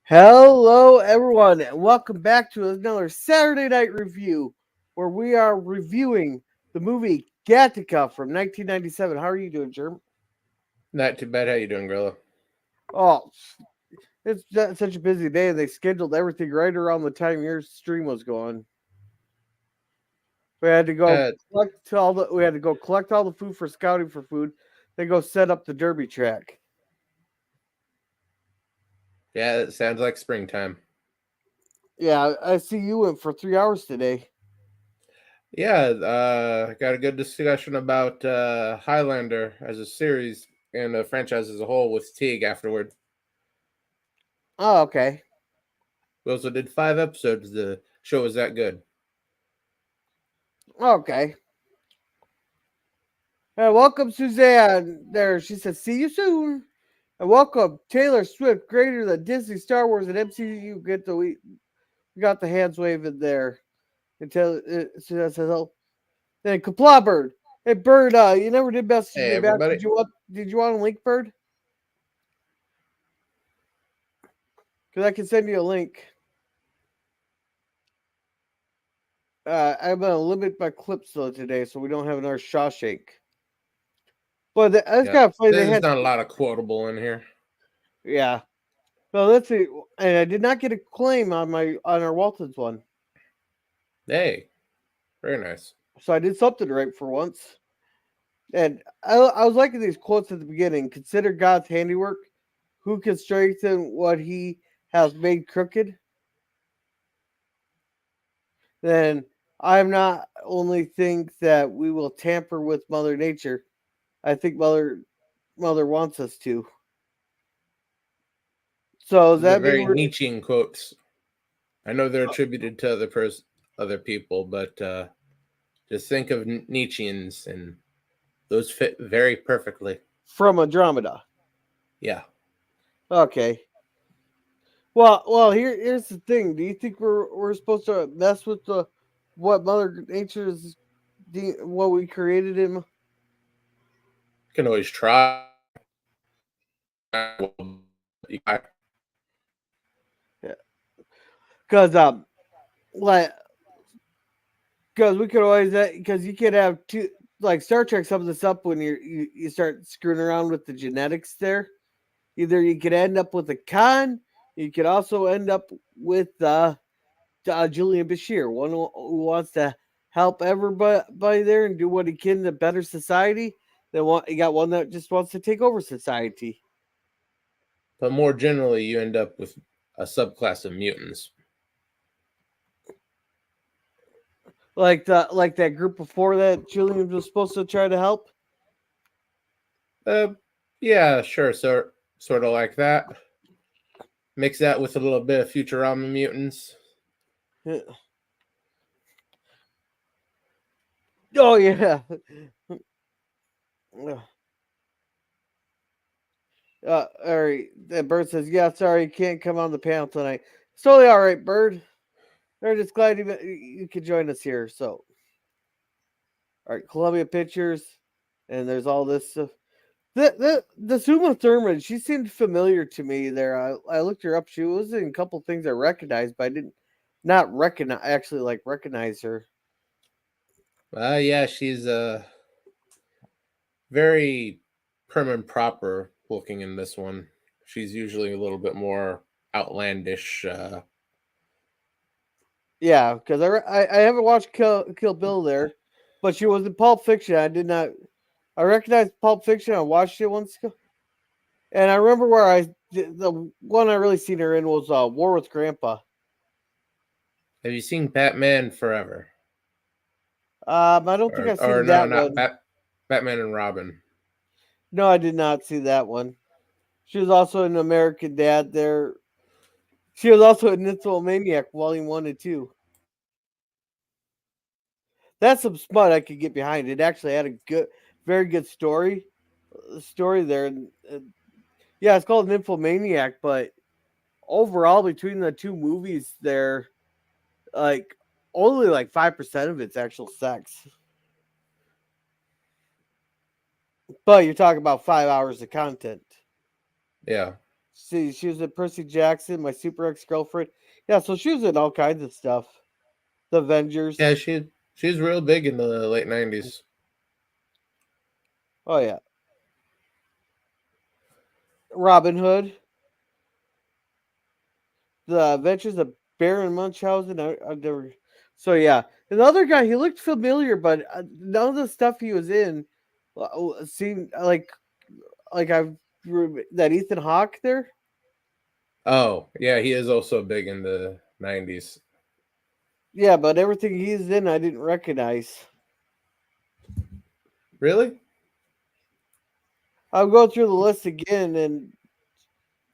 Hello, everyone, and welcome back to another Saturday Night Review, where we are reviewing the movie Gattaca from 1997. How are you doing, Germ? Not too bad. How you doing, Gorilla? Oh, it's such a busy day, and they scheduled everything right around the time your stream was going. We had to go Uh, collect all the food for scouting for food, then go set up the derby track. yeah, it sounds like springtime. Yeah, I see you went for 3 hours today. Yeah, got a good discussion about Highlander as a series and the franchise as a whole with Teague afterward. Oh, okay. We also did 5 episodes. The show was that good. Okay. Welcome, Suzanne. There, she says, "See you soon." And welcome, Taylor Swift, greater than Disney, Star Wars, and MCU. We got the hands waving there. And Taylor says, "Hello." Then Kapla Bird. Hey, Bird. You never did message Hey, me back. everybody. Did you want a link, Bird? Because I can send you a link. I'm gonna limit my clips though today, so we don't have another Shawshank. But that's Yeah, kind of funny. They there's had, not a lot of quotable in here. yeah. Well, let's see. And I did not get a claim on our Waltons one. Hey, very nice. So I did something right for once. And I was liking these quotes at the beginning. Consider God's handiwork. Who can strengthen what he has made crooked? Then I am not only think that we will tamper with Mother Nature. I think Mother wants us to. So does These are that mean very we're Nietzschean quotes. I know they're attributed to other people, but just think of Nietzscheans, and those fit very perfectly. from Andromeda? Yeah. Okay. Here's the thing. Do you think we're supposed to mess with the what Mother Nature is, what we created him? Can always try. Yeah. Because like because we could always because you could have two, like Star Trek sums this up when you start screwing around with the genetics there. Either you could end up with a Khan, you could also end up with Julian Bashir, one who wants to help everybody there and do what he can to better society. Then you got one that just wants to take over society, But more generally, you end up with a subclass of mutants. like that group before that Julian was supposed to try to help. Uh, yeah, sure. So sort of like that. Mix that with a little bit of Futurama mutants. Yeah. Oh yeah. All right. And Bird says, "Yeah, sorry, can't come on the panel tonight." It's totally all right, Bird. They're just glad you could join us here. So, all right, Columbia Pictures, and there's all this stuff. The Suma Thurman, she seemed familiar to me there. I looked her up. She was in a couple things I recognized, but I didn't not recognize her. Yeah, she's very prim and proper looking in this one. She's usually a little bit more outlandish. Yeah, because I haven't watched Kill Bill there, but she was in Pulp Fiction. I did not. I recognized Pulp Fiction. I watched it once ago, and I remember where the one I really seen her in was War with Grandpa. Have you seen Batman Forever? I don't think I've Or seen no, that not one. Batman and Robin. No, I did not see that one. She was also in American Dad there. She was also in Nymphomaniac Volume 1 and 2. That's some smut I could get behind. It actually had a very good story there. Yeah, it's called Nymphomaniac, but overall, between the two movies, there, like, only like 5% of it's actual sex. But you're talking about 5 hours of content. Yeah. See, she was in Percy Jackson, My Super Ex-Girlfriend. Yeah, so she was in all kinds of stuff. The Avengers. Yeah, she's real big in the late 90s. Oh yeah. Robin Hood. The Adventures of Baron Munchausen. I've never. So yeah, and the other guy, he looked familiar, but none of the stuff he was in seemed like that Ethan Hawke there. Oh, yeah, he is also big in the 90s. Yeah, but everything he's in, I didn't recognize. Really? I'll go through the list again, and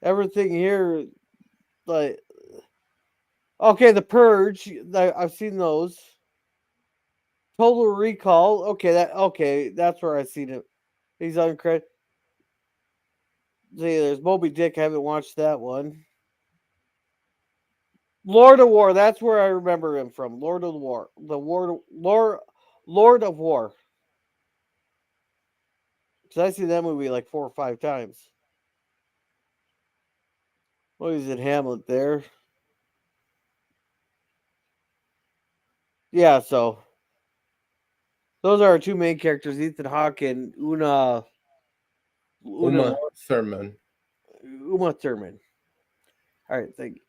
everything here, like, okay, The Purge. I've seen those. Total Recall. Okay, that's where I seen it. He's uncredited. See, there's Moby Dick. I haven't watched that one. Lord of War. That's where I remember him from. Lord of War. Lord of War. Because I see that movie like 4 or 5 times. Well, he's in Hamlet there. Yeah, so those are our two main characters, Ethan Hawke and Uma Thurman. Uma Thurman. All right, thank you.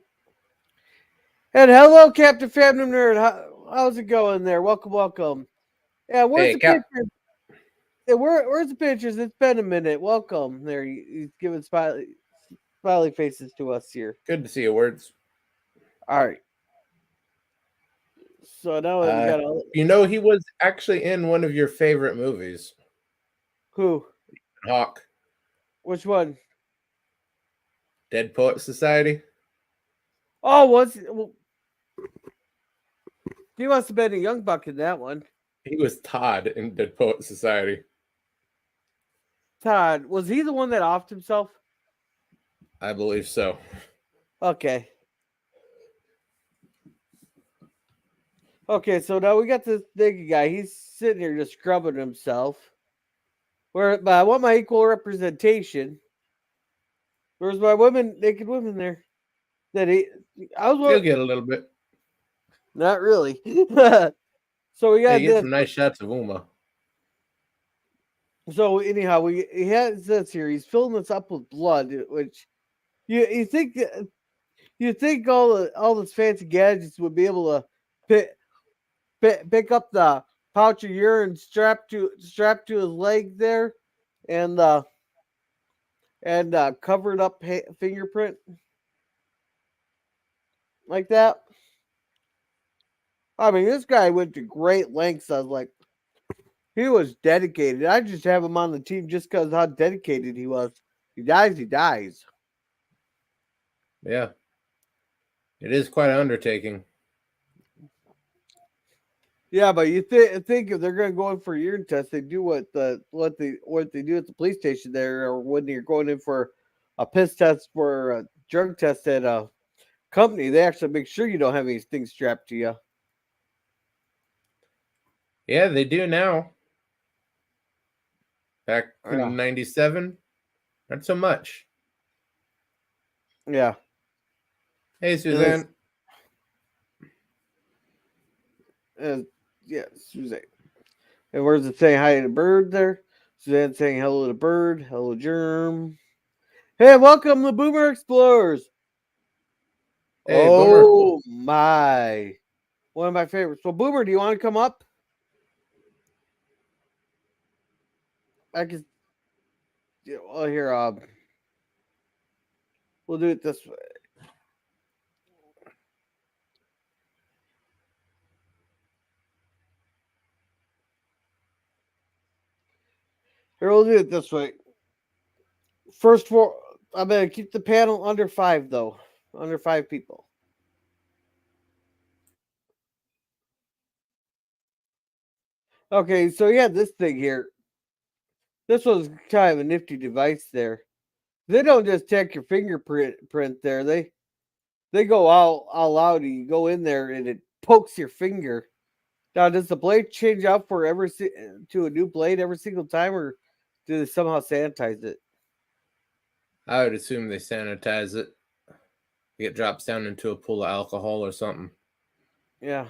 And hello, Captain Phantom Nerd. How's it going there? Welcome. Yeah, where's the pictures? Yeah, where's the pictures? It's been a minute. Welcome. There, he's giving smiley faces to us here. Good to see you, Words. All right. So now we got he was actually in one of your favorite movies. Who? Hawke. Which one? Dead Poet Society. Oh, he must have been a young buck in that one. He was Todd in Dead Poet Society. Todd, was he the one that offed himself? I believe so. Okay. Okay, so now we got this big guy. He's sitting here just scrubbing himself. But I want my equal representation. Where's my naked women there? You'll get a little bit. Not really. So we got get some nice shots of Uma. So anyhow, he has this here. He's filling this up with blood, which you think all this fancy gadgets would be able to pick up the pouch of urine strapped to his leg there, and covered up fingerprint like that. I mean, this guy went to great lengths. I was like, he was dedicated. I just have him on the team just because how dedicated he was. He dies. Yeah. It is quite an undertaking. Yeah, but you think if they're going to go in for a urine test, they do what they do at the police station there, or when you're going in for a piss test or a drug test at a company, they actually make sure you don't have anything strapped to you. Yeah, they do now. Back in 97, not so much. Yeah. Hey, Suzanne. Yeah, Suzanne. And where's it saying hi to the bird there? Suzanne saying hello to the bird. Hello, Germ. Hey, welcome to Boomer Explorers. Hey, oh, Boomer. My. One of my favorites. So, Boomer, do you want to come up? I can. Well, here, we'll do it this way. Here, we'll do it this way. First 4. I'm going to keep the panel under 5, though. Under 5 people. Okay, so yeah, this thing here. This was kind of a nifty device there. They don't just take your fingerprint there. They go all out. You go in there and it pokes your finger. Now, does the blade change out to a new blade every single time, or do they somehow sanitize it? I would assume they sanitize it. It drops down into a pool of alcohol or something. Yeah.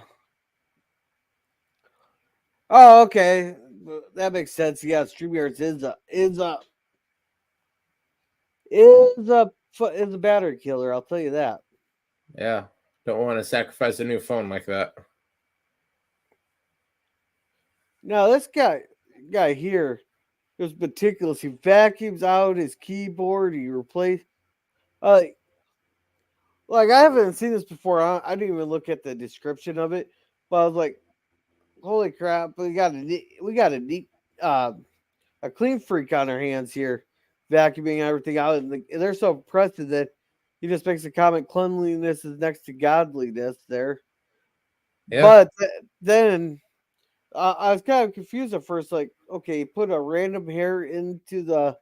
Oh, okay. That makes sense. Yeah, StreamYards is a battery killer. I'll tell you that. Yeah. Don't want to sacrifice a new phone like that. Now this guy here is meticulous. He vacuums out his keyboard. He replaces. Uh, like I haven't seen this before. I didn't even look at the description of it, but I was like, "Holy crap! We got a neat a clean freak on our hands here, vacuuming everything out." And they're so impressive that he just makes a comment: "Cleanliness is next to godliness." There, Yeah. but then I was kind of confused at first. Like, okay, he put a random hair into the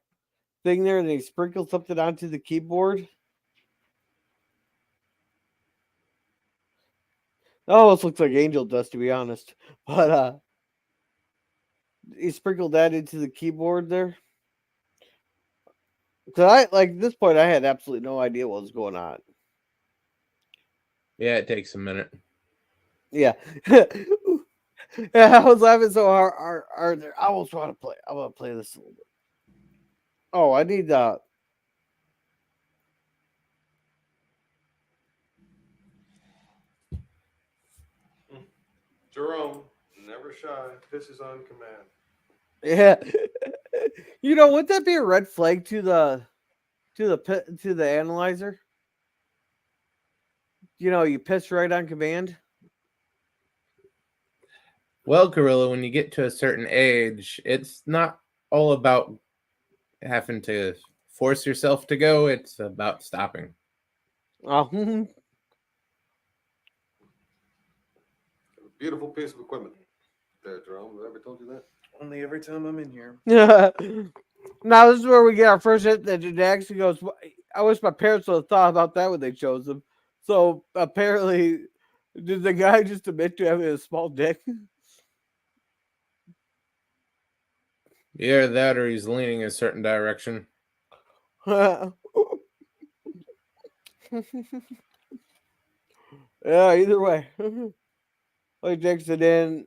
thing there, and he sprinkled something onto the keyboard. That almost looks like angel dust, to be honest. But he sprinkled that into the keyboard there. Cause at this point I had absolutely no idea what was going on. Yeah, it takes a minute. Yeah. Yeah, I was laughing so hard there. I almost want to play. I want to play this a little bit. Oh, I need Jerome, never shy, pisses on command. yeah. Would that be a red flag to the analyzer? You piss right on command. Well, Gorilla, when you get to a certain age, it's not all about having to force yourself to go, it's about stopping. Oh, Beautiful piece of equipment there, Jerome. Have I ever told you that? Only every time I'm in here. yeah. Now this is where we get our first hit that it actually goes. I wish my parents would have thought about that when they chose him. So apparently, did the guy just admit to having a small dick? Either that or he's leaning a certain direction. Yeah, either way. He takes it in.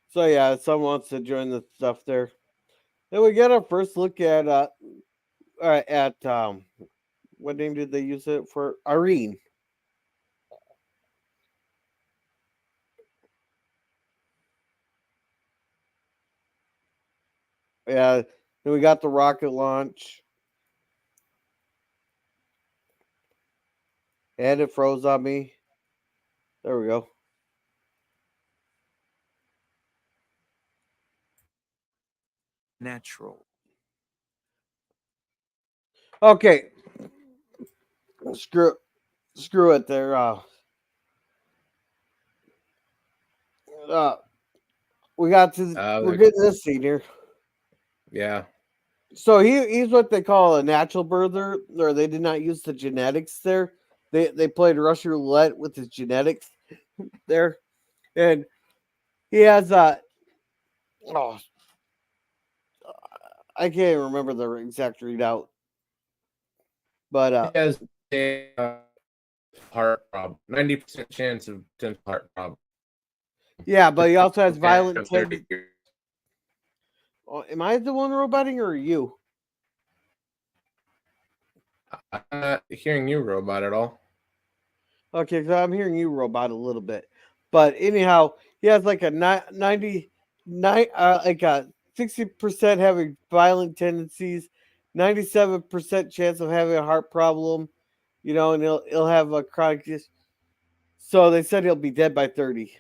So yeah, someone wants to join the stuff there. Then we get our first look at what name did they use it for? Irene. Yeah. Then we got the rocket launch. And it froze on me. There we go. Natural. Okay. Screw it there. We're getting this scene here. Yeah. So he's what they call a natural birther, or they did not use the genetics there. They played Russian roulette with his genetics there, and he has oh, I can't even remember the exact readout, but He has a heart problem. 90% chance of potential heart problem. yeah, but he also has violent 30 tendencies. years. Oh, am I the one roboting or are you? I'm not hearing you, robot, at all. Okay, so I'm hearing you, robot, a little bit. But anyhow, he has like a 99, like a 60% having violent tendencies, 97% chance of having a heart problem, and he'll have a chronic. So they said he'll be dead by 30.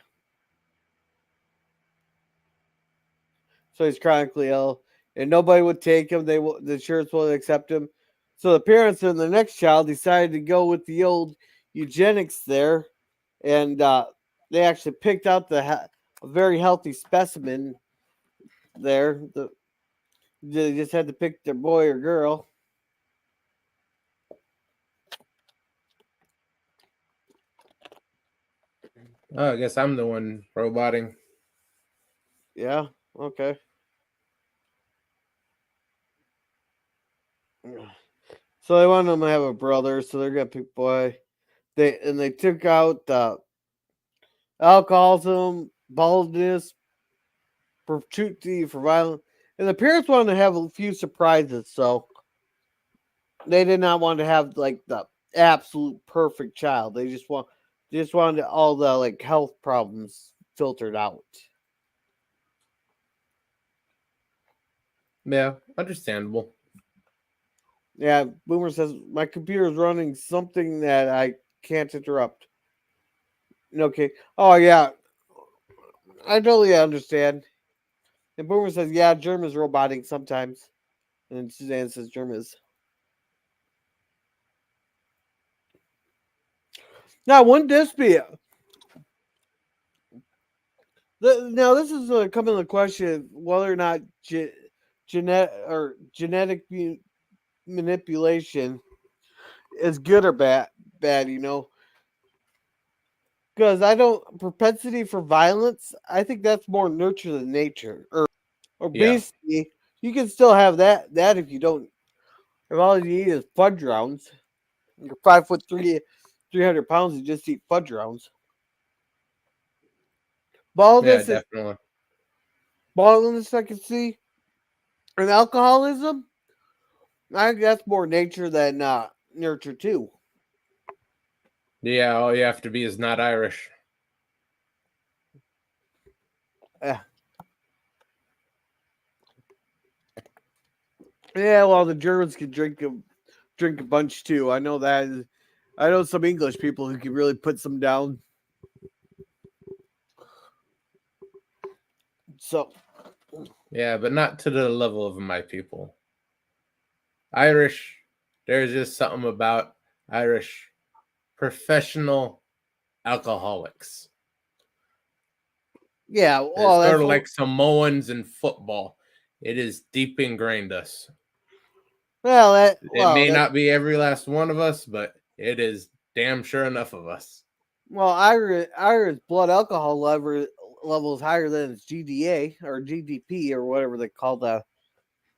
So he's chronically ill, and nobody would take him. The insurance won't accept him. So the parents and the next child decided to go with the old eugenics there, and they actually picked out a very healthy specimen there. They just had to pick their boy or girl. Oh, I guess I'm the one roboting. Yeah. Okay. So they wanted them to have a brother, so they're gonna pick boy. They took out alcoholism, baldness, propensity for violence, and the parents wanted to have a few surprises, so they did not want to have like the absolute perfect child. They just wanted all the like health problems filtered out. Yeah, understandable. Yeah, Boomer says my computer is running something that I can't interrupt. Okay. Oh yeah, I totally understand. And Boomer says, yeah, Germ is robotic sometimes. And Suzanne says Germ is. Now, wouldn't this be? Now, this is coming to the question whether or not genetic manipulation is good or bad. Because I don't propensity for violence. I think that's more nurture than nature. Or Yeah. basically, you can still have that. That if you don't, if all you eat is fudge rounds, you're 5'3", 300 pounds, you just eat fudge rounds. Yeah, Baldness, definitely. I can see, and alcoholism. I think that's more nature than nurture too. Yeah, all you have to be is not Irish. Yeah. Yeah, well, the Germans can drink a bunch too. I know that. I know some English people who can really put some down. So, Yeah, but not to the level of my people. Irish, there's just something about Irish professional alcoholics. yeah, It's well, sort that's of like Samoans in football. It is deep ingrained us. It may not be every last one of us, but it is damn sure enough of us. well, Irish blood alcohol level is higher than its GDA or GDP or whatever they call the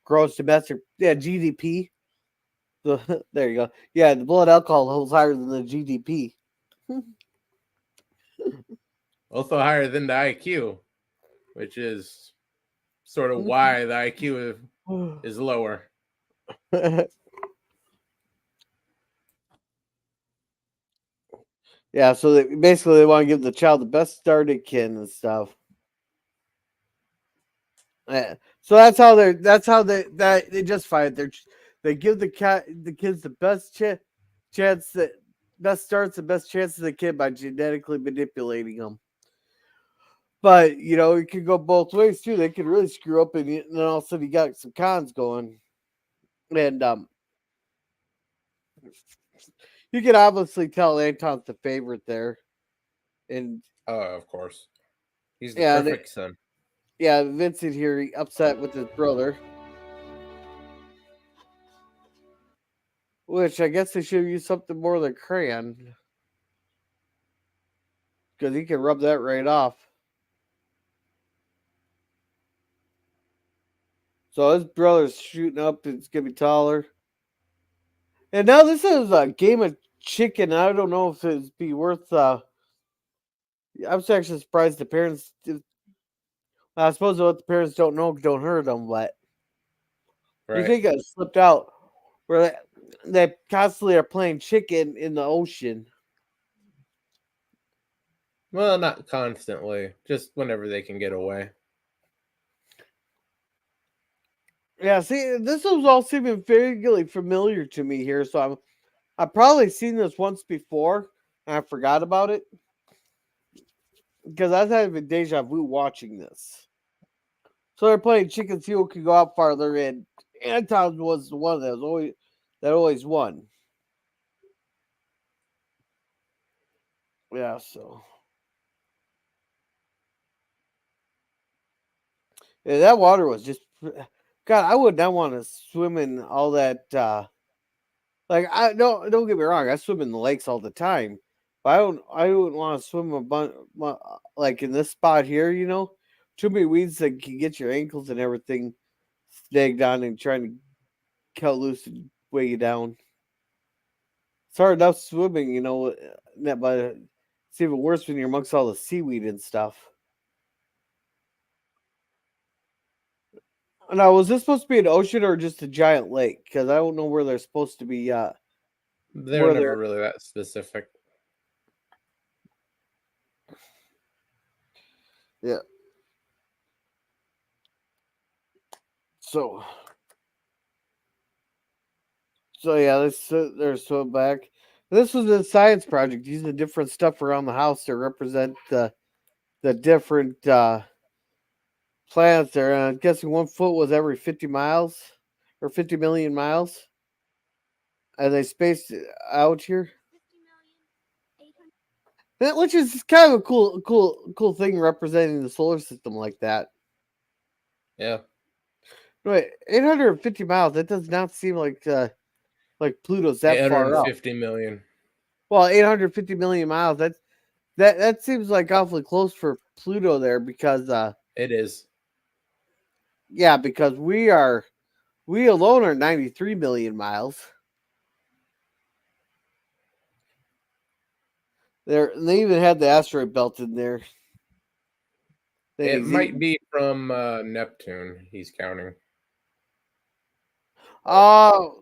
gross domestic. Yeah, GDP. There you go. Yeah, the blood alcohol level is higher than the GDP. Also higher than the IQ, which is sort of why the IQ is lower. Yeah, so basically they want to give the child the best start it can and stuff. Yeah. So they justify it. They give the kids the best chance that best starts the best chances they can by genetically manipulating them. But it could go both ways too. They could really screw up, and then all of a sudden you got some cons going, and you can obviously tell Anton's the favorite there, and Oh, of course. He's the yeah, perfect son. yeah, Vincent here he upset with his brother, which I guess they should use something more than crayon because he can rub that right off. So his brother's shooting up. It's gonna be taller. And now this is a game of chicken. I don't know if it'd be worth. I'm actually surprised the parents. I suppose what the parents don't know don't hurt them, but you Right. think it slipped out where they constantly are playing chicken in the ocean. Well, not constantly, just whenever they can get away. Yeah, see, this was all seeming vaguely familiar to me here, so I've probably seen this once before and I forgot about it because I've had a deja vu watching this. So they're playing chicken see who can go out farther, and Anton was the one that always won. Yeah, so yeah, that water was just God. I would not want to swim in all that. Like I don't get me wrong, I swim in the lakes all the time, but I wouldn't want to swim a bunch like in this spot here. Too many weeds that can get your ankles and everything snagged on and trying to cut loose and weigh you down. It's hard enough swimming, but it's even worse when you're amongst all the seaweed and stuff. Now, was this supposed to be an ocean or just a giant lake? Because I don't know where they're supposed to be. They're Were never there? really that specific. Yeah. So yeah, they're swim back. This was a science project using different stuff around the house to represent the different planets there. And I'm guessing 1 foot was every 50 miles or 50 million miles. And they spaced it out here. Which is kind of a cool thing representing the solar system like that. Yeah. Right, 850 miles. That does not seem like Pluto's that far up. 850 million. Well, 850 million miles. That seems like awfully close for Pluto there because It is. yeah, because we alone are 93 million miles. They even had the asteroid belt in there. It might be from Neptune. He's counting. Oh,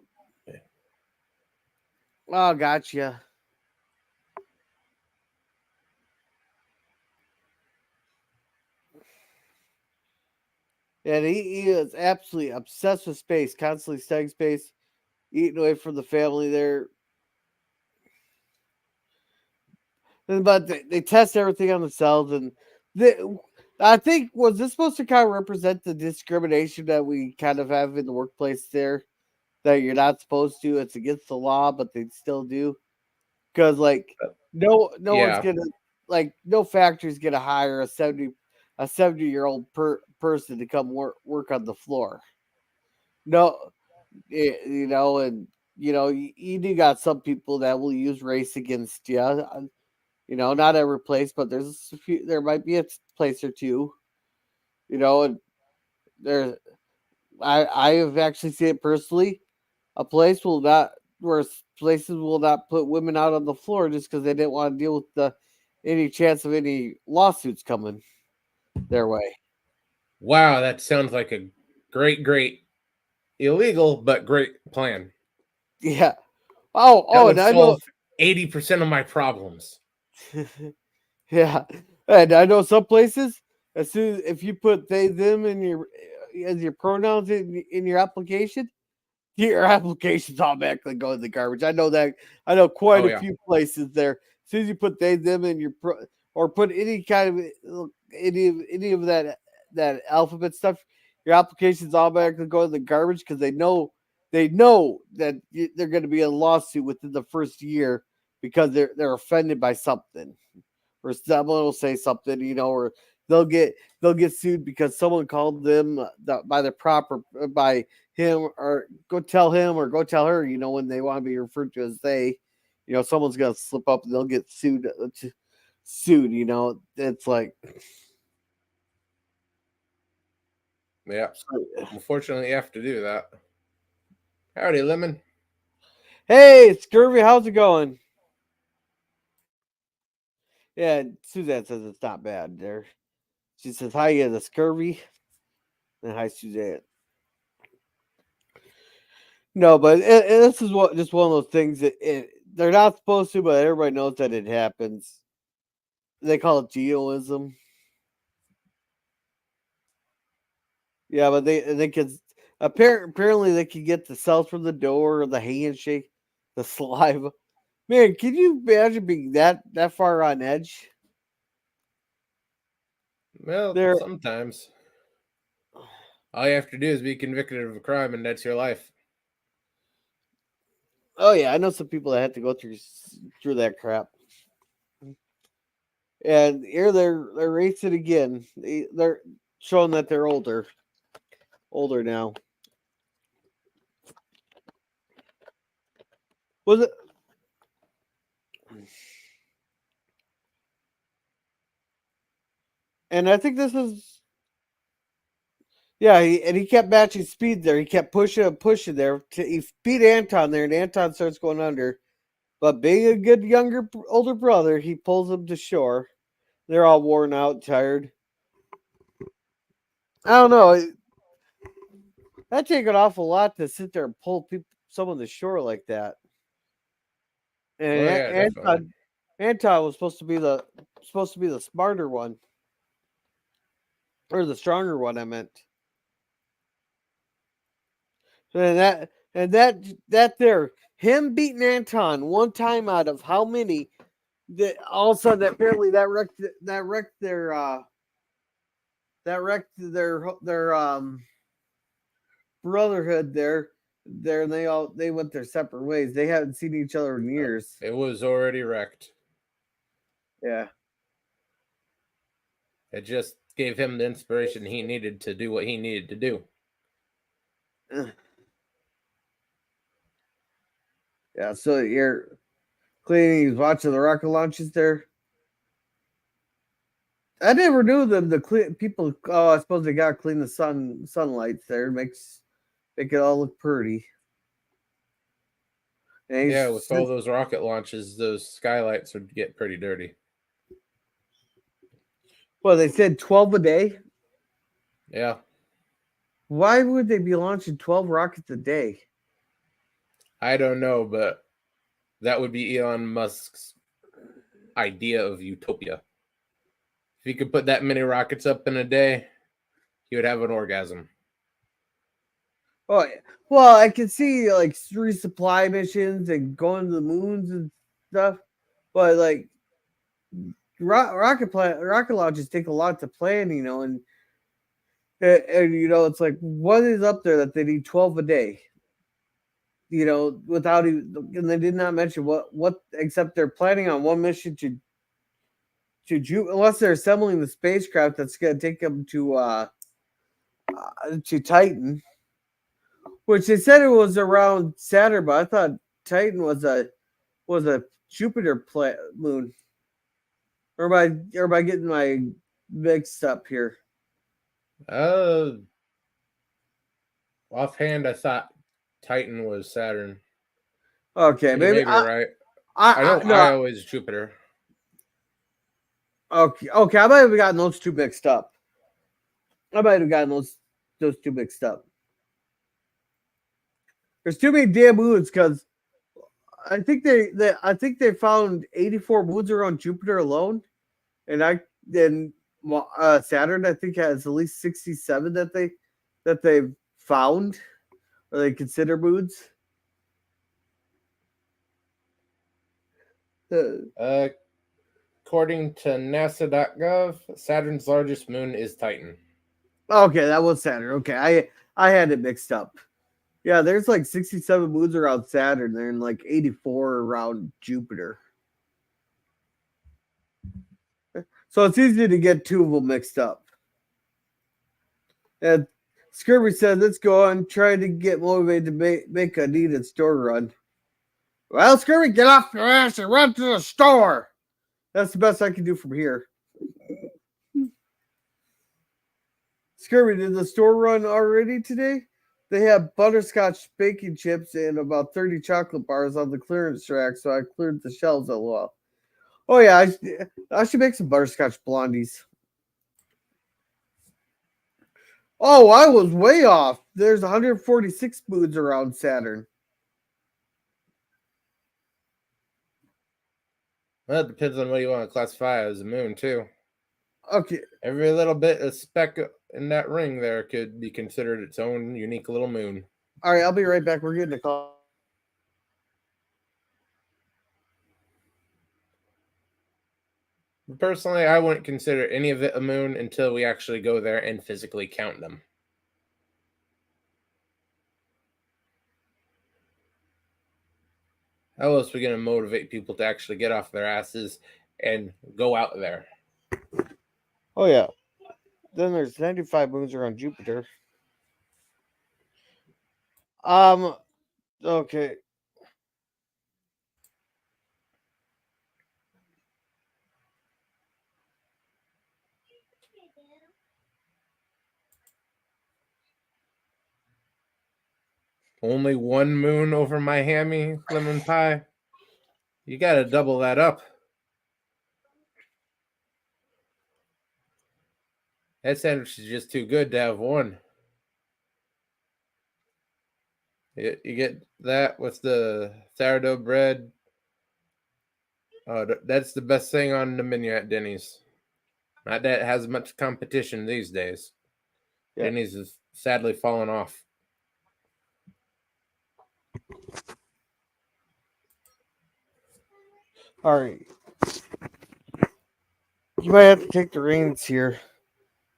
gotcha. And he is absolutely obsessed with space, constantly studying space, eating away from the family there. But they test everything on themselves, and I think, was this supposed to kind of represent the discrimination that we kind of have in the workplace there? That you're not supposed to, it's against the law, but they still do. Because no one's gonna, no factory's gonna hire a 70-year-old person to come work on the floor. No, and you do got some people that will use race against you. Not every place, but there might be a place or two. And there, I have actually seen it personally. A place where places will not put women out on the floor just because they didn't want to deal with any chance of any lawsuits coming their way. Wow, that sounds like a great illegal but great plan. Yeah. That would and I solve 80% of my problems. Yeah, and I know some places, as soon if you put they them in as your pronouns in your application's automatically go in the garbage. I know that. I know quite a few places there. As soon as you put they them in your or put any kind of any of that alphabet stuff, your applications automatically go in the garbage because they know that they're going to be a lawsuit within the first year because they're offended by something, or someone will say something, or they'll get sued because someone called them by him, or go tell him or go tell her, when they want to be referred to as they, someone's gonna slip up and they'll get sued. It's like, yeah. Unfortunately, you have to do that. Howdy, Lemon. Hey, Scurvy, how's it going? Yeah, Suzanne says it's not bad there. She says, hi, yeah, the scurvy. And hi, Suzanne. No, but this is just one of those things that they're not supposed to, but everybody knows that it happens. They call it geoism. Yeah, but they can apparently they can get the cells from the door, or the handshake, the saliva. Man, can you imagine being that far on edge? Well, sometimes all you have to do is be convicted of a crime, and that's your life. Oh yeah, I know some people that had to go through that crap. And here they're racing again. They're showing that they're older now. Was it? And I think this is, yeah. He kept matching speed there. He kept pushing there. He beat Anton there, and Anton starts going under. But being a good older brother, he pulls them to shore. They're all worn out, tired. I don't know. That take an awful lot to sit there and pull someone to shore like that. And Oh yeah, definitely. Anton was supposed to be the smarter one, or the stronger one. I meant. And that there, him beating Anton one time out of how many? That all of a sudden, apparently that wrecked their brotherhood there. And they went their separate ways. They haven't seen each other in years. It was already wrecked. Yeah. It just gave him the inspiration he needed to do what he needed to do. Yeah, so you're cleaning, he's watching the rocket launches there. I never knew them to clean people. Oh, I suppose they gotta clean the sunlights there. Make it all look pretty. Yeah, with all those rocket launches, those skylights would get pretty dirty. Well, they said 12 a day. Yeah. Why would they be launching 12 rockets a day? I don't know, but that would be Elon Musk's idea of utopia. If he could put that many rockets up in a day, he would have an orgasm. Oh, well, I can see like resupply missions and going to the moons and stuff, but like rocket launches take a lot to plan, and it's like what is up there that they need 12 a day, without even, and they did not mention what except they're planning on one mission to unless they're assembling the spacecraft that's going to take them to Titan, which they said it was around Saturn, but I thought Titan was a Jupiter moon. Or am I getting my mixed up here? Offhand, I thought Titan was Saturn. Okay, maybe you're right. I know Io is Jupiter. Okay, I might have gotten those two mixed up. Those two mixed up. There's too many damn moons because I think they found 84 moons around Jupiter alone, and Saturn I think has at least 67 that they've found or they consider moons. According to NASA.gov, Saturn's largest moon is Titan. Okay, that was Saturn. Okay, I had it mixed up. Yeah, there's like 67 moons around Saturn. They're in like 84 around Jupiter. So it's easy to get two of them mixed up. And Scurvy said, let's go and try to get motivated to make a needed store run. Well, Scurvy, get off your ass and run to the store. That's the best I can do from here. Scurvy, did the store run already today? They have butterscotch baking chips and about 30 chocolate bars on the clearance rack, so I cleared the shelves a while. Oh, yeah, I should make some butterscotch blondies. Oh, I was way off. There's 146 moons around Saturn. Well, it depends on what you want to classify as a moon, too. Okay. Every little bit of speck in that ring there could be considered its own unique little moon. All right, I'll be right back. We're getting a call. Personally, I wouldn't consider any of it a moon until we actually go there and physically count them. How else are we going to motivate people to actually get off their asses and go out there? Oh, yeah. Then there's 95 moons around Jupiter. Okay. Only one moon over my hammy lemon pie? You got to double that up. That sandwich is just too good to have one. You get that with the sourdough bread. Oh, that's the best thing on the menu at Denny's. Not that it has much competition these days. Yeah. Denny's is sadly fallen off. All right. You might have to take the reins here,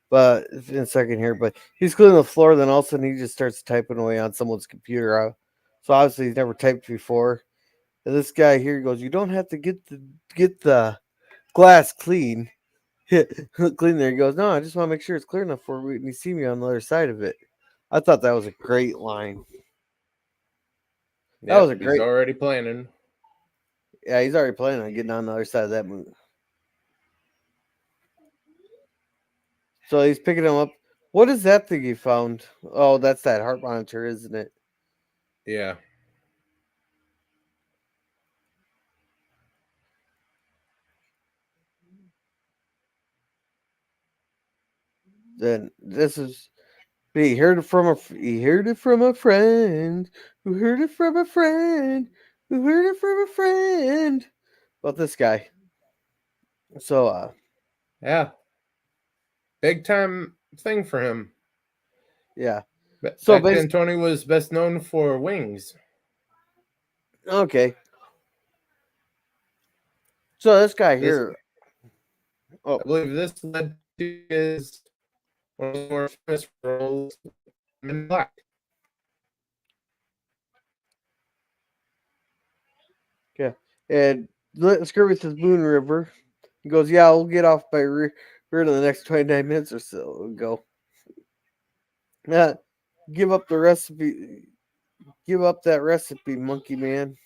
but in a second here. But he's cleaning the floor, then all of a sudden he just starts typing away on someone's computer. So obviously he's never typed before. And this guy here goes, "You don't have to get the glass clean." Clean there. He goes, "No, I just want to make sure it's clear enough for when you see me on the other side of it." I thought that was a great line. That was a great. He's already planning. Yeah, he's already planning on getting on the other side of that movie. So he's picking him up. What is that thing you found? Oh, that's that heart monitor, isn't it? Yeah. Then this is. He heard it from a friend who heard it from a friend who heard it from a friend. About this guy. So Yeah. Big time thing for him. yeah. But So back then, Tony was best known for Wings. Okay. So this guy here. I believe this led to his one of the more famous roles in Black. Yeah. And let's go with this Moon River. He goes, "Yeah, we'll get off by rear in the next 29 minutes or so." We'll go. Give up the recipe. Give up that recipe, monkey man.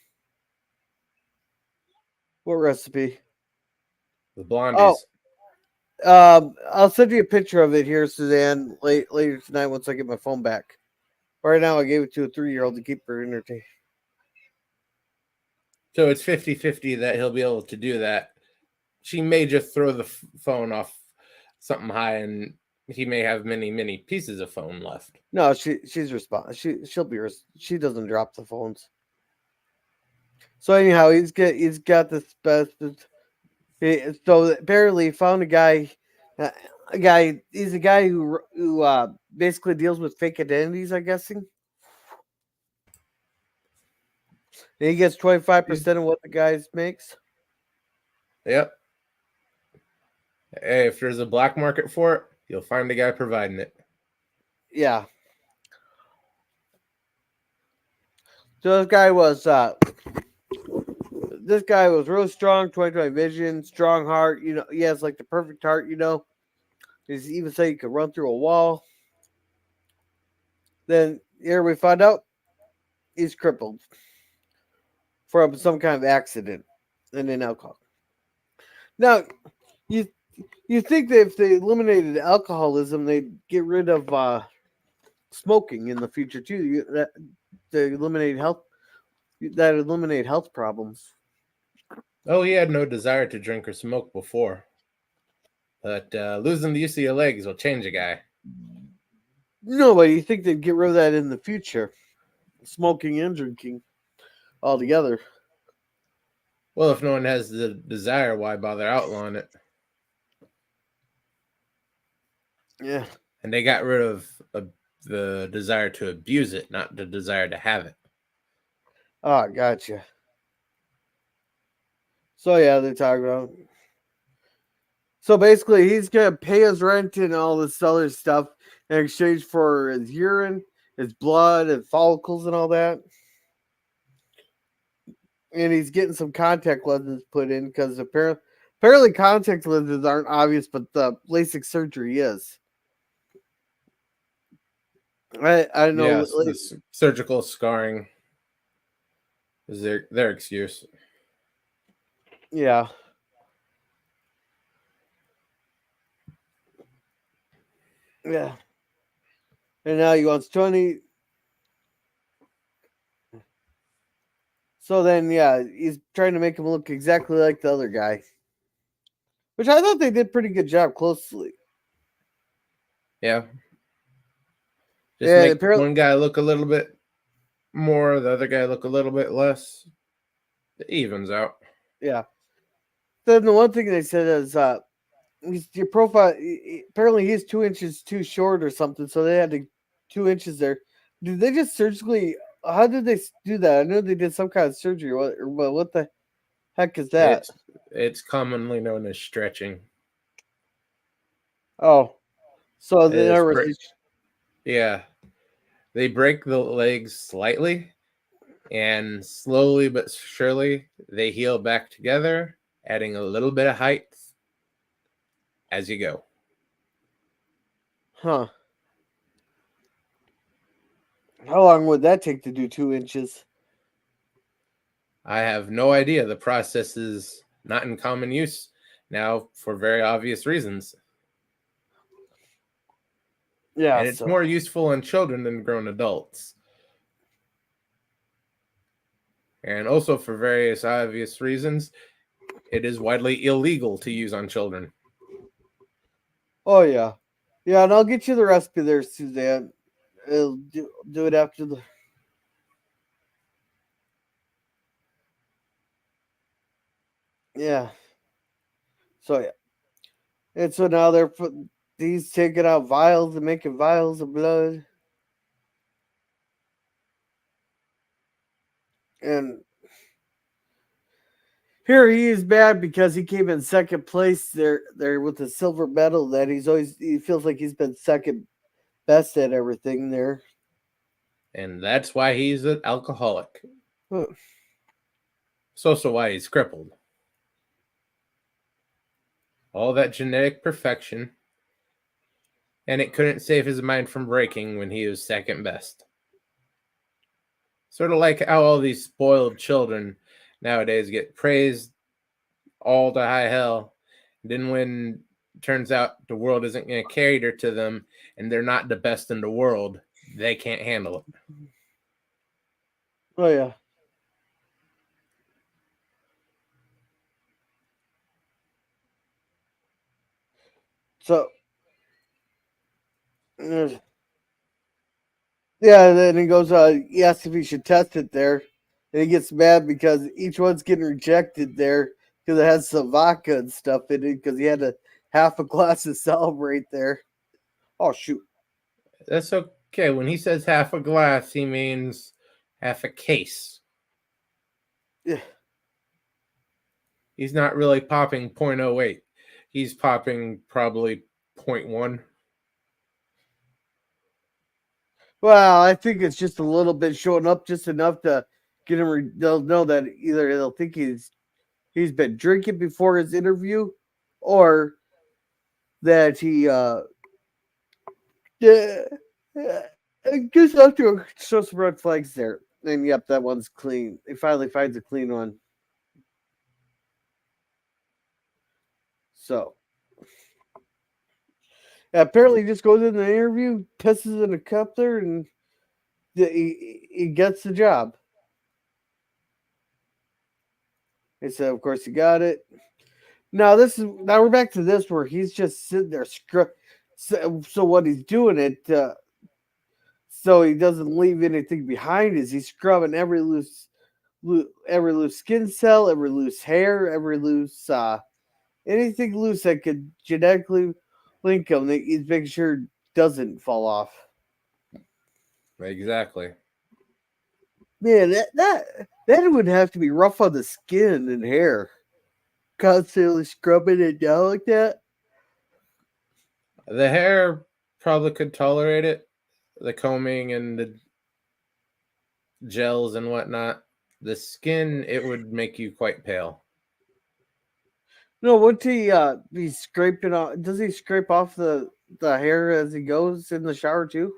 What recipe? The Blondies. I'll send you a picture of it here, Suzanne, later tonight once I get my phone back. Right now, I gave it to a 3-year-old to keep her entertained. So it's 50-50 that he'll be able to do that. She may just throw the phone off something high, and he may have many pieces of phone left. No, she's respond. She doesn't drop the phones. So anyhow, he's got this best. So apparently, he found a guy. He's a guy who basically deals with fake identities. I'm guessing. And he gets 25% of what the guy makes. Yep. Hey, if there's a black market for it, you'll find a guy providing it. Yeah. So this guy was real strong, 20/20 vision, strong heart. You know, he has like the perfect heart. You know, he's even say he could run through a wall. Then here we find out he's crippled from some kind of accident and an alcohol. Now, you think that if they eliminated alcoholism, they'd get rid of smoking in the future too? That they eliminate health problems. Oh, he had no desire to drink or smoke before. But losing the use of your legs will change a guy. No, but you think they'd get rid of that in the future? Smoking and drinking altogether. Well, if no one has the desire, why bother outlawing it? Yeah. And they got rid of the desire to abuse it, not the desire to have it. Oh, gotcha. So yeah, they talk about. So basically, he's gonna pay his rent and all this other stuff in exchange for his urine, his blood, and follicles and all that. And he's getting some contact lenses put in because apparently contact lenses aren't obvious, but the LASIK surgery is. I don't know. Yes, the surgical scarring is their excuse. Yeah. Yeah. And now he wants 20. So then, yeah, he's trying to make him look exactly like the other guy, which I thought they did pretty good job closely. Yeah. Just Yeah, make apparently, one guy look a little bit more, the other guy look a little bit less. It evens out. yeah. Then the one thing they said is, your profile. Apparently, he's 2 inches too short or something, so they had to 2 inches there. Did they just surgically? How did they do that? I know they did some kind of surgery. What the heck is that? It's commonly known as stretching. Oh, so It is yeah. They break the legs slightly, and slowly but surely they heal back together, adding a little bit of height as you go. Huh. How long would that take to do 2 inches? I have no idea. The process is not in common use now for very obvious reasons. Yeah, And it's so more useful in children than grown adults. And also for various obvious reasons, it is widely illegal to use on children. oh yeah, yeah, and I'll get you the recipe there, Suzanne. I'll do it after the. Yeah. So yeah, and so now he's taking out vials and making vials of blood, and here he is bad because he came in second place there with the silver medal. That he feels like he's been second best at everything there. And that's why he's an alcoholic. Huh. It's also why he's crippled. All that genetic perfection, and it couldn't save his mind from breaking when he was second best. Sort of like how all these spoiled children nowadays get praised all to high hell. And then when it turns out the world isn't going to cater to them and they're not the best in the world, they can't handle it. Oh yeah. So yeah, and then he goes. He asks if he should test it there, and he gets mad because each one's getting rejected there because it has some vodka and stuff in it because he had half a glass to celebrate there. Oh shoot! That's okay. When he says half a glass, he means half a case. Yeah. He's not really popping 0.08. He's popping probably 0.1. Well, I think it's just a little bit showing up, just enough to get him. They'll know that either they'll think he's been drinking before his interview, or that he gets out to show some red flags there. And yep, that one's clean. He finally finds a clean one. So apparently, he just goes in the interview, pisses in a cup there, and he gets the job. He said, "Of course, he got it." Now we're back to this where he's just sitting there. So what he's doing it so he doesn't leave anything behind is he's scrubbing every loose skin cell, every loose hair, every loose anything loose that could genetically link him. That he's making sure doesn't fall off. Exactly. Man, that would have to be rough on the skin and hair. Constantly scrubbing it down like that. The hair probably could tolerate it. The combing and the gels and whatnot. The skin, it would make you quite pale. No, wouldn't he scraping off? Does he scrape off the hair as he goes in the shower too?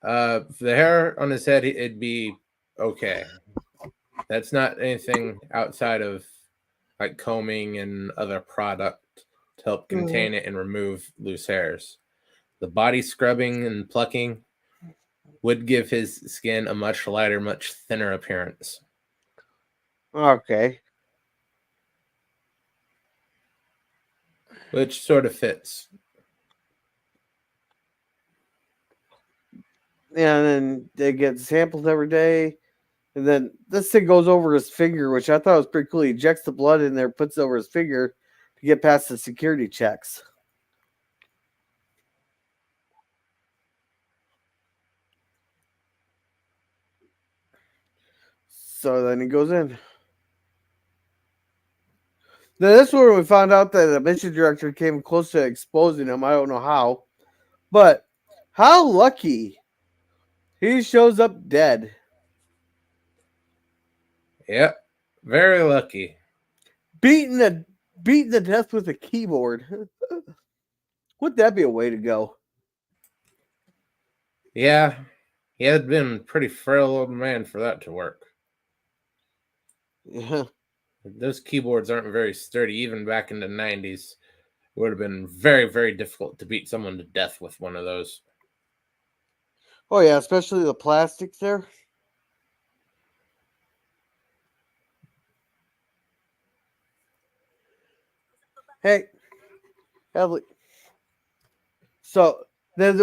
The hair on his head, it'd be okay. That's not anything outside of like combing and other product to help contain it and remove loose hairs. The body scrubbing and plucking, would give his skin a much lighter, much thinner appearance. Okay. Which sort of fits. Yeah, and then they get samples every day. And then this thing goes over his finger, which I thought was pretty cool. He injects the blood in there, puts it over his finger to get past the security checks. So then he goes in. Now, this is where we found out that the mission director came close to exposing him. I don't know how. But how lucky he shows up dead. Yep. Very lucky. Beaten to death with a keyboard. Would that be a way to go? Yeah. He had been a pretty frail old man for that to work. Yeah. Those keyboards aren't very sturdy, even back in the 90s. It would have been very, very difficult to beat someone to death with one of those. Oh, yeah, especially the plastics there. Hey, Headley. So then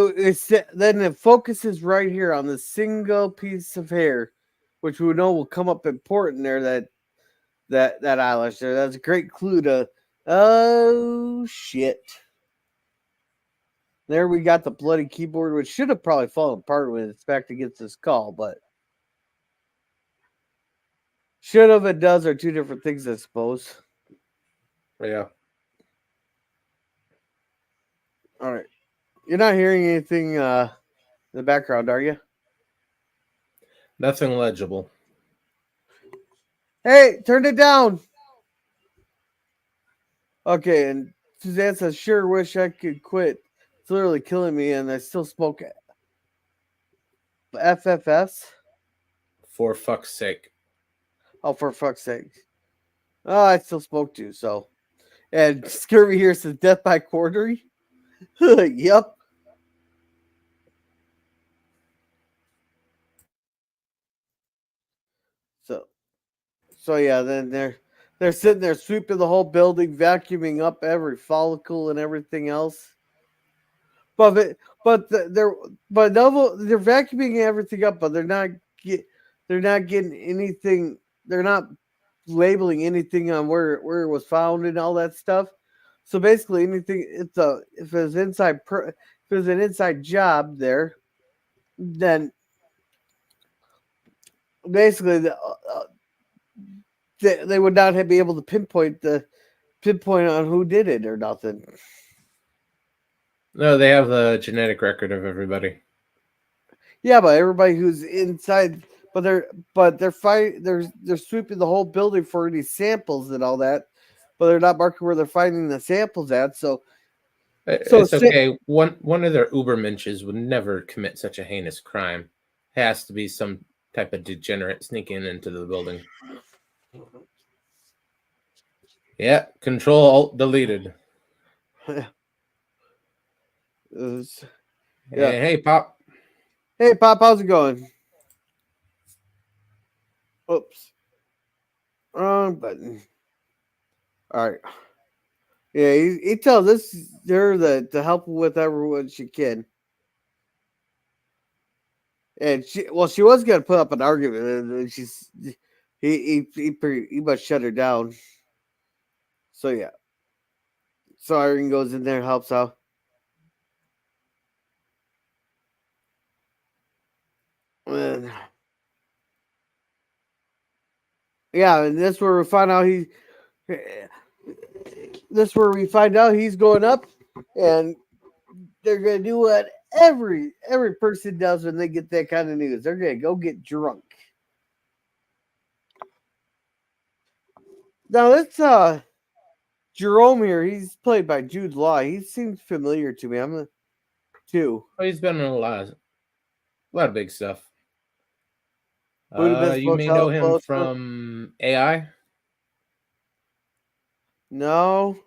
it focuses right here on the single piece of hair, which we know will come up important there. That eyelash there. That's a great clue to. Oh shit! There we got the bloody keyboard, which should have probably fallen apart when it's back against his skull, but should have and does are two different things, I suppose. Yeah. All right, you're not hearing anything in the background, are you? Nothing legible. Hey, turn it down. Okay, and Suzanne says, "Sure wish I could quit. It's literally killing me, and I still smoke FFS." For fuck's sake. Oh, for fuck's sake! Oh, I still smoke too. So, and Scurvy here says, "Death by quartering." Yep. So yeah, then they're sitting there sweeping the whole building, vacuuming up every follicle and everything else. They're vacuuming everything up, but they're not getting anything. They're not labeling anything on where it was found and all that stuff. So basically, anything if it's if it's an inside job there, then basically they would not be able to pinpoint on who did it or nothing. No, they have the genetic record of everybody. Yeah, but everybody who's inside, they're sweeping the whole building for any samples and all that, but they're not marking where they're finding the samples at. So It's okay. One of their Ubermenches would never commit such a heinous crime. It has to be some type of degenerate sneaking into the building. Yeah, Control Alt deleted. yeah. Hey, Pop. Hey, Pop, how's it going? Oops. Wrong button. All right. Yeah, he tells her to help with everyone she can. And she was gonna put up an argument, and he must shut her down. So yeah. So Irene goes in there and helps out. And yeah, and that's where we find out he's going up, and they're gonna do what every person does when they get that kind of news. They're gonna go get drunk. Now that's Jerome here. He's played by Jude Law. He seems familiar to me. Too. Oh, he's been in a lot of big stuff. Budapest You may Motel know him Close. from AI. No.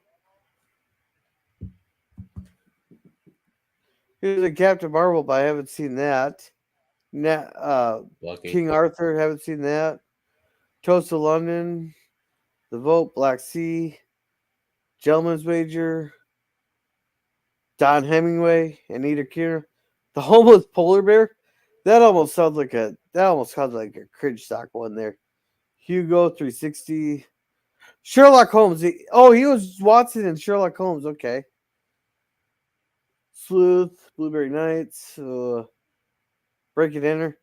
He was a Captain Marvel, but I haven't seen that. Lucky. King Arthur, haven't seen that. Toast of London, The Vote, Black Sea, Gentleman's Wager, Don Hemingway, Anita Keir, The Homeless Polar Bear. That almost sounds like a cringe stock one there. Hugo 360, Sherlock Holmes. He was Watson in Sherlock Holmes. Okay. Sleuth, Blueberry Nights, Break It Enter.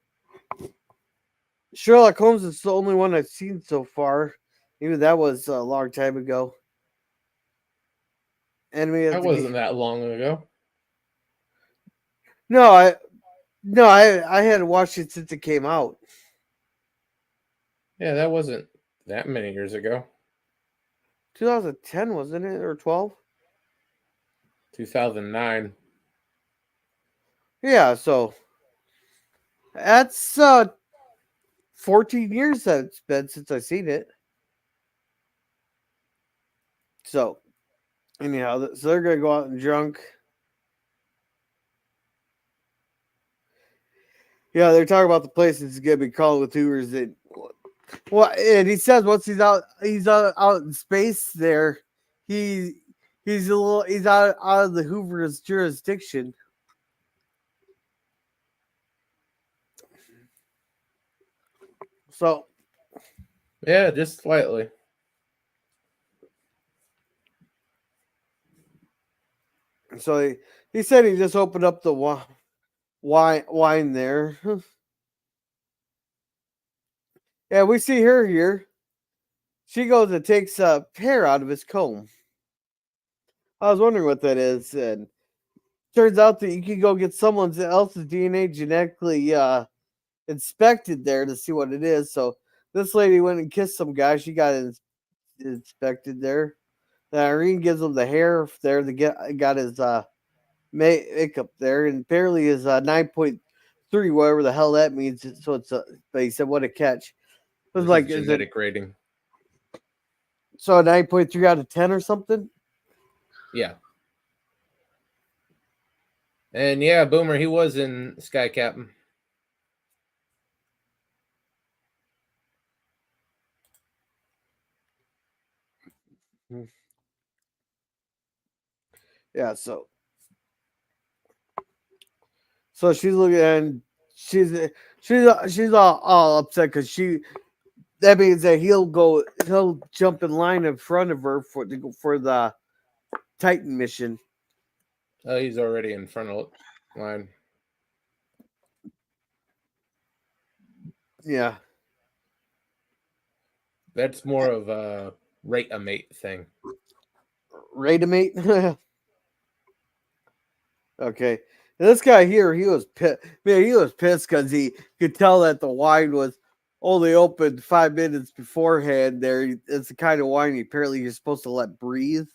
Sherlock Holmes is the only one I've seen so far. Even that was a long time ago. Enemy of That the wasn't that long ago. No, I hadn't watched it since it came out. Yeah, that wasn't that many years ago. 2010, wasn't it? Or 12? 2009. Yeah, so that's 14 years that it's been since I've seen it. So, anyhow, so they're going to go out and drunk. Yeah, they're talking about the place that's going to be called with Hoovers. And, well, and he says once he's out in space there, he's out of the Hoover's jurisdiction. So, Yeah, just slightly. So he said he just opened up the wine there. Yeah, we see her here. She goes and takes a hair out of his comb. I was wondering what that is, and turns out that you can go get someone else's DNA genetically inspected there to see what it is. So this lady went and kissed some guy. She got inspected there. Irene gives him the hair there to got his makeup there, and apparently is 9.3, whatever the hell that means. So it's but he said, what a catch. It was like genetic rating. So a 9.3 out of 10 or something? Yeah. And yeah, Boomer, he was in Sky Captain. Yeah, so she's looking, and she's all upset because that means that he'll jump in line in front of her for the Titan mission. Oh, he's already in front of line. Yeah. That's more of a rate-a-mate thing. Rate-a-mate? Okay. And this guy here, he was pissed. Man, he was pissed because he could tell that the wine was only opened 5 minutes beforehand there. It's the kind of wine apparently you're supposed to let breathe.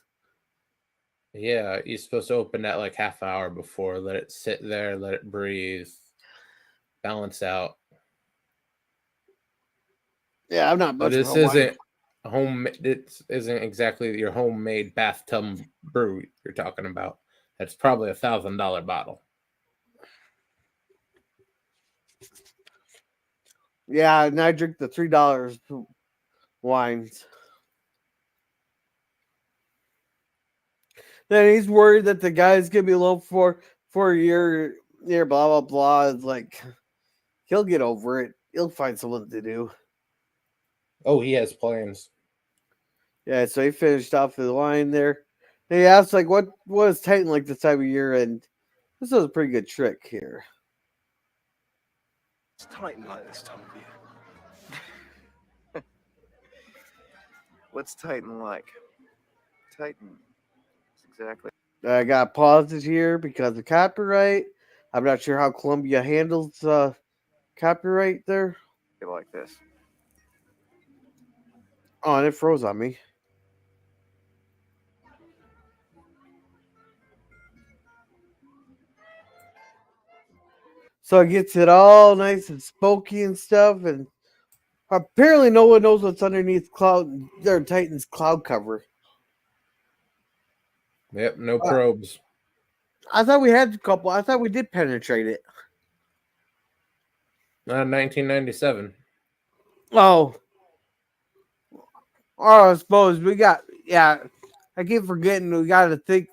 Yeah, you're supposed to open that like half hour before, let it sit there, let it breathe, balance out. Yeah, I'm not much. But this isn't It isn't exactly your homemade bathtub brew you're talking about. That's probably $1,000 bottle. Yeah, and I drink the $3 wines. Then he's worried that the guy's gonna be low for a year, blah blah blah. It's like he'll get over it. He'll find something to do. Oh, he has plans. Yeah, so he finished off the line there. He asked like, "What is Titan like this time of year?" And this was a pretty good trick here. It's Titan like this time of year. What's Titan like? Titan. Exactly. I got pauses here because of copyright. I'm not sure how Columbia handles copyright there. Like this. Oh, and it froze on me. So it gets it all nice and smoky and stuff, and apparently no one knows what's underneath their Titan's cloud cover. Yep, no probes. I thought we had a couple. I thought we did penetrate it. 1997. Oh, I suppose we got. Yeah, I keep forgetting. We got to think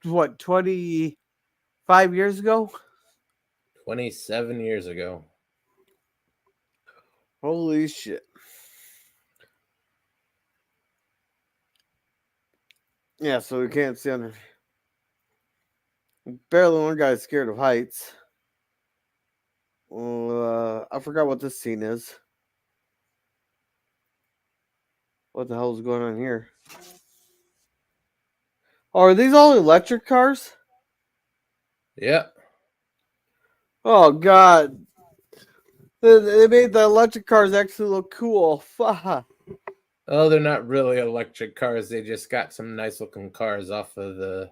25 years ago. 27 years ago. Holy shit! Yeah, so we can't see under. Barely one guy's scared of heights. I forgot what this scene is. What the hell is going on here? Oh, are these all electric cars? Yep. Oh god. They made the electric cars actually look cool. Fuck. Oh, they're not really electric cars. They just got some nice looking cars off of the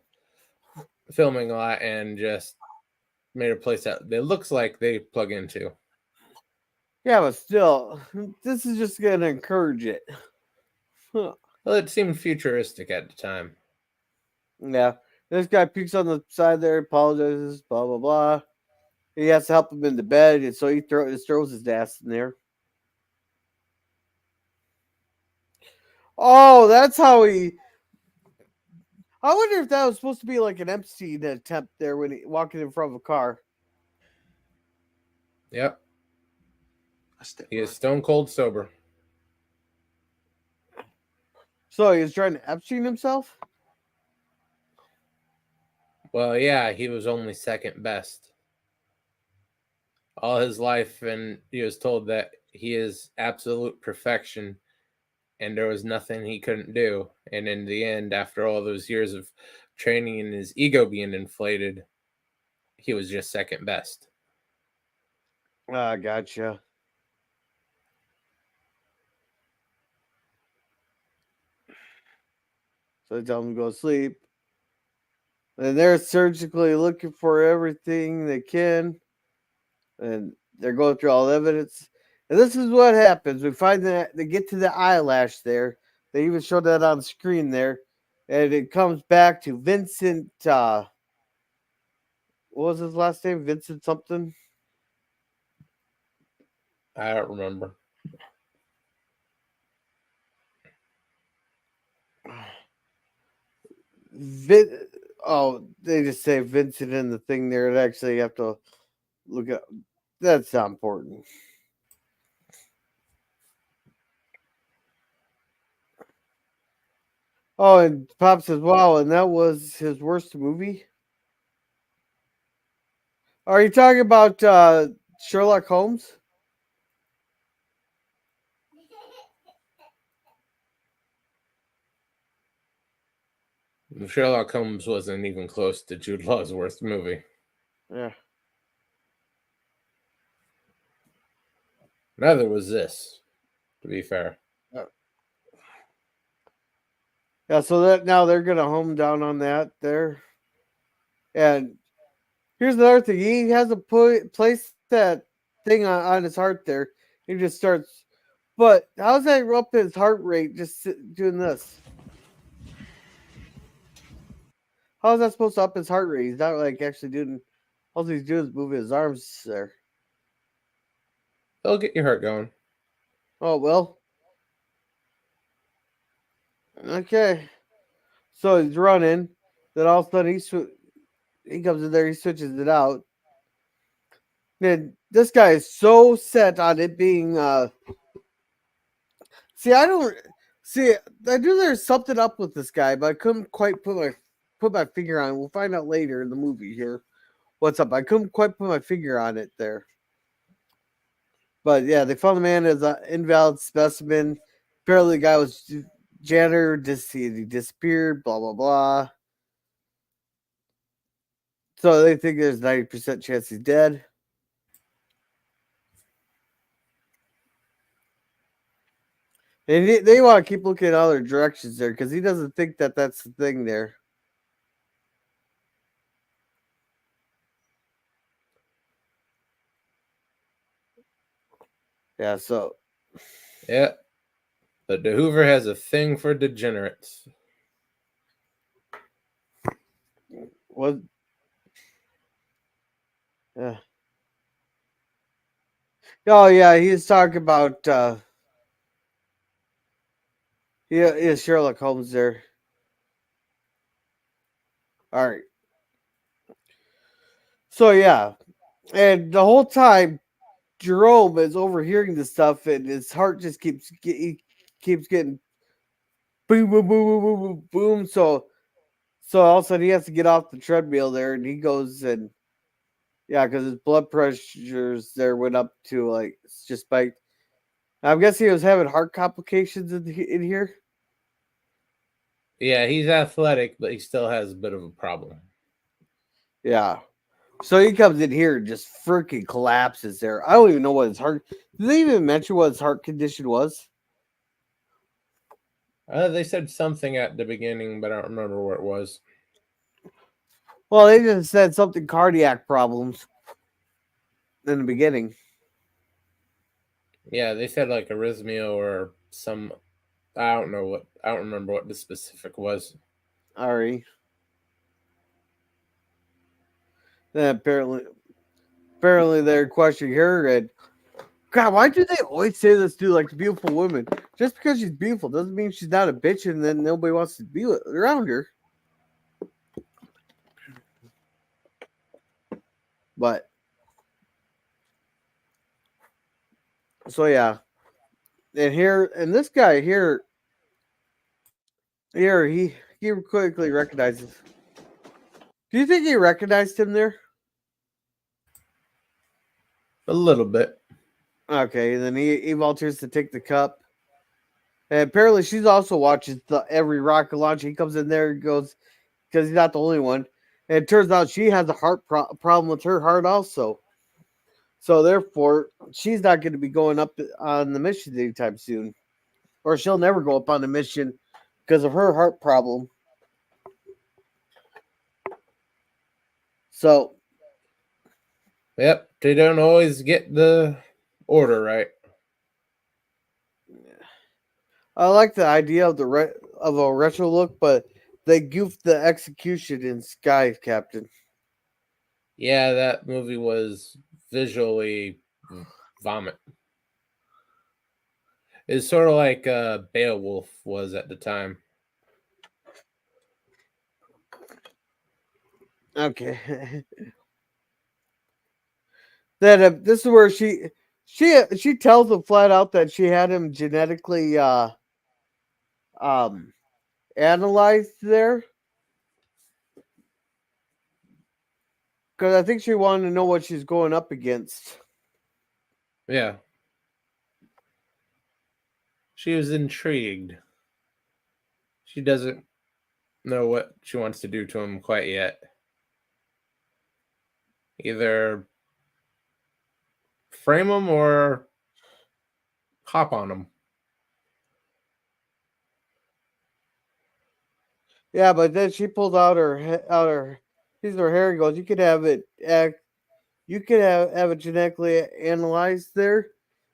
filming lot and just made a place that it looks like they plug into. Yeah, but still, this is just gonna encourage it. Huh. Well, it seemed futuristic at the time. Yeah. This guy pukes on the side there, apologizes, blah blah blah. He has to help him into bed, and so he throws his ass in there. Oh, that's how he. I wonder if that was supposed to be like an Epstein attempt there when he walking in front of a car. Yep. He is stone cold sober. So he was trying to Epstein himself? Well, yeah, he was only second best all his life, and he was told that he is absolute perfection and there was nothing he couldn't do. And in the end, after all those years of training and his ego being inflated, he was just second best. Ah, gotcha. So they tell him to go to sleep. And they're surgically looking for everything they can. And they're going through all the evidence. And this is what happens. We find that they get to the eyelash there. They even showed that on screen there. And it comes back to Vincent. What was his last name? Vincent something? I don't remember. They just say Vincent in the thing there. And actually, you have to look at. That's not important. Oh, and Pop says, "Wow!" And that was his worst movie. Are you talking about Sherlock Holmes? Sherlock Holmes wasn't even close to Jude Law's worst movie. Yeah. Neither was this, to be fair. Yeah, so that now they're gonna home down on that there. And here's another thing. He has a place that thing on his heart there. He just starts. But how's that up his heart rate just doing this? How is that supposed to up his heart rate? He's not like actually doing. All he's doing is moving his arms there. They'll get your heart going. Oh well. Okay. So he's running. Then all of a sudden he comes in there. He switches it out. Man, this guy is so set on it being. See, I don't see. I knew there's something up with this guy, but I couldn't quite put my finger on it. We'll find out later in the movie here what's up. I couldn't quite put my finger on it there. But yeah, they found the man as an invalid specimen. Apparently, the guy was janitor. He disappeared. Blah blah blah. So they think there's 90% chance he's dead. And they want to keep looking at other directions there because he doesn't think that that's the thing there. Yeah, so. Yeah. But De Hoover has a thing for degenerates. What? Yeah. Oh yeah, he's talking about yeah, Sherlock Holmes there. All right. So yeah, and the whole time Jerome is overhearing this stuff, and his heart just he keeps getting boom, boom, boom, boom, boom, boom, boom. So all of a sudden he has to get off the treadmill there, and he goes and yeah, because his blood pressures there went up to like it's just spiked. I'm guessing he was having heart complications in here. Yeah, he's athletic, but he still has a bit of a problem. Yeah. So he comes in here and just freaking collapses there. I don't even know what his heart. Did they even mention what his heart condition was? They said something at the beginning, but I don't remember what it was. Well, they just said something cardiac problems in the beginning. Yeah, they said like arrhythmia or some. I don't know what. I don't remember what the specific was. Ari. Then apparently they're questioning her and God, why do they always say this to like the beautiful woman? Just because she's beautiful doesn't mean she's not a bitch and then nobody wants to be around her. But so yeah. And this guy here he quickly recognizes. Do you think he recognized him there? A little bit. Okay, then he volunteers to take the cup. And apparently she's also watching every rocket launch. He comes in there and goes, because he's not the only one. And it turns out she has a heart problem with her heart also. So therefore, she's not going to be going up on the mission anytime soon. Or she'll never go up on the mission because of her heart problem. So, Yep, they don't always get the order right. I like the idea of of a retro look, but they goofed the execution in Sky Captain. Yeah, that movie was visually vomit. It's sort of like Beowulf was at the time. Okay. That this is where she tells him flat out that she had him genetically analyzed there because I think she wanted to know what she's going up against. Yeah. She was intrigued. She doesn't know what she wants to do to him quite yet. Either frame him or hop on him. Yeah, but then she pulled out her piece of her hair and goes, "You could have it. You could have it genetically analyzed there."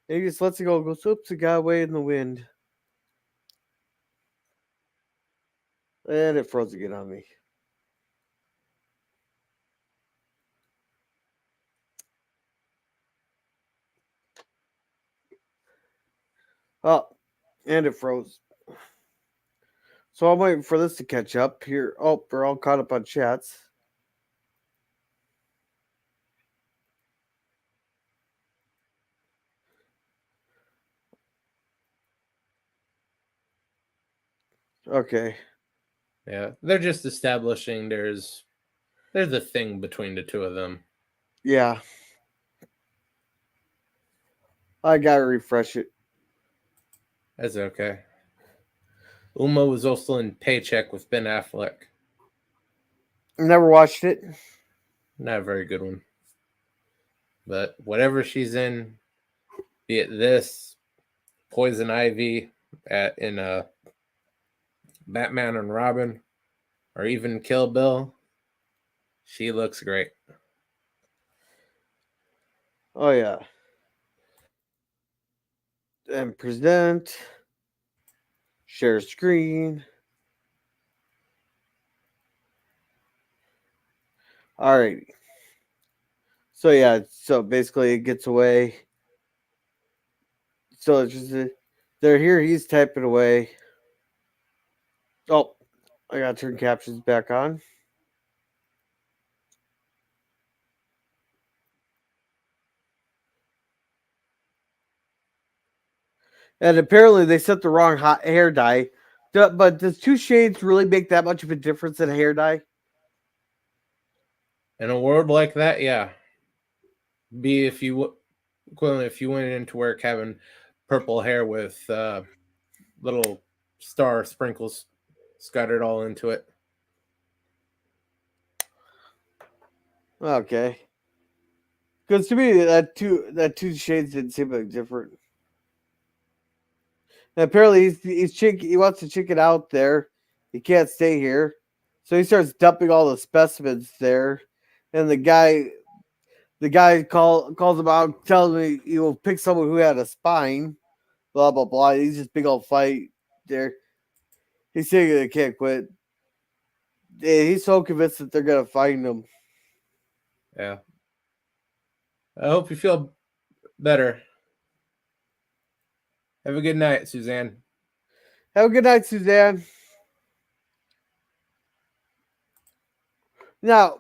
And he just lets it go. Goes, "Oops, it got away in the wind." And it froze again on me. Oh, and it froze. So I'm waiting for this to catch up here. Oh, we're all caught up on chats. Okay. Yeah, they're just establishing there's a thing between the two of them. Yeah. I gotta refresh it. That's okay. Uma was also in Paycheck with Ben Affleck. Never watched it. Not a very good one. But whatever she's in, be it this, Poison Ivy in Batman and Robin, or even Kill Bill, she looks great. Oh yeah. And present. Share screen. Alrighty. So yeah, so basically it gets away. So it's just they're here. He's typing away. Oh, I gotta turn captions back on. And apparently they set the wrong hot hair dye. But does 2 shades really make that much of a difference in a hair dye? In a world like that, yeah. If you went into work having purple hair with little star sprinkles scattered all into it. Okay. Because to me, that two shades didn't seem like different. And apparently, he wants to check it out there. He can't stay here, so he starts dumping all the specimens there. And the guy calls him out, tells me he will pick someone who had a spine. Blah blah blah. He's just big old fight there. He's saying they can't quit. Yeah, he's so convinced that they're gonna find him. Yeah. I hope you feel better. Have a good night, Suzanne. Have a good night, Suzanne. Now,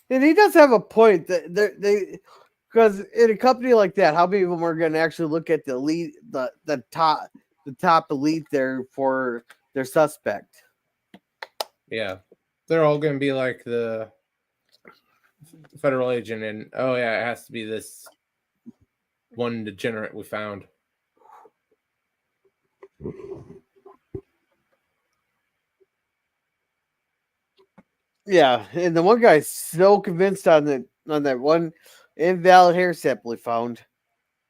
and he does have a point that they because in a company like that, how many of them are going to actually look at the elite, the top elite there for their suspect? Yeah. They're all going to be like the federal agent, and oh yeah, it has to be this one degenerate we found. Yeah, and the one guy's so convinced on that one invalid hair sample he found,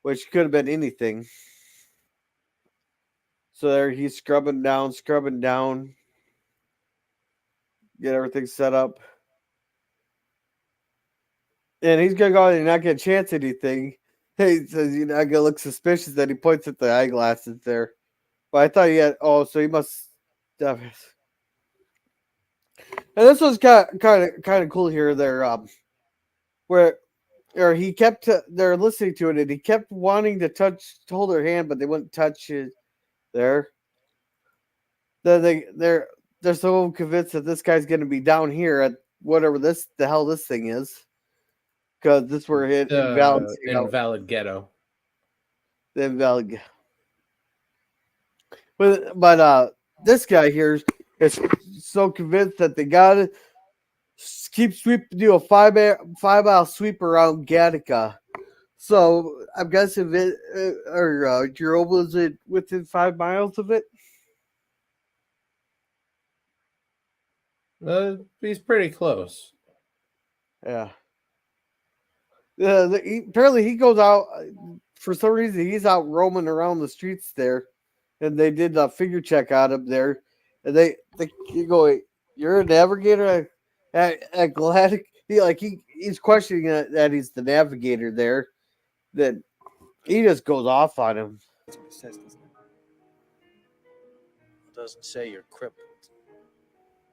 which could have been anything. So there he's scrubbing down, get everything set up. And he's gonna go out and not get a chance at anything. He says, "You're not gonna look suspicious." That he points at the eyeglasses there. But I thought he had. Oh, so he must. And this was kind of cool here. There, where, or he kept. They're listening to it, and he kept wanting to hold her hand, but they wouldn't touch it. There. They're so convinced that this guy's gonna be down here at whatever the hell this thing is. Because this were hit invalid ghetto. The invalid. But this guy here is so convinced that they gotta do a 5-mile sweep around Gattaca. So I'm guessing Jerome is it within 5 miles of it? He's pretty close. Yeah. Apparently he goes out for some reason. He's out roaming around the streets there, and they did a figure check on him there, and they go, "You're a navigator at Gattaca." He's questioning that he's the navigator there. Then he just goes off on him. That's what it says, doesn't it? It doesn't say you're crippled.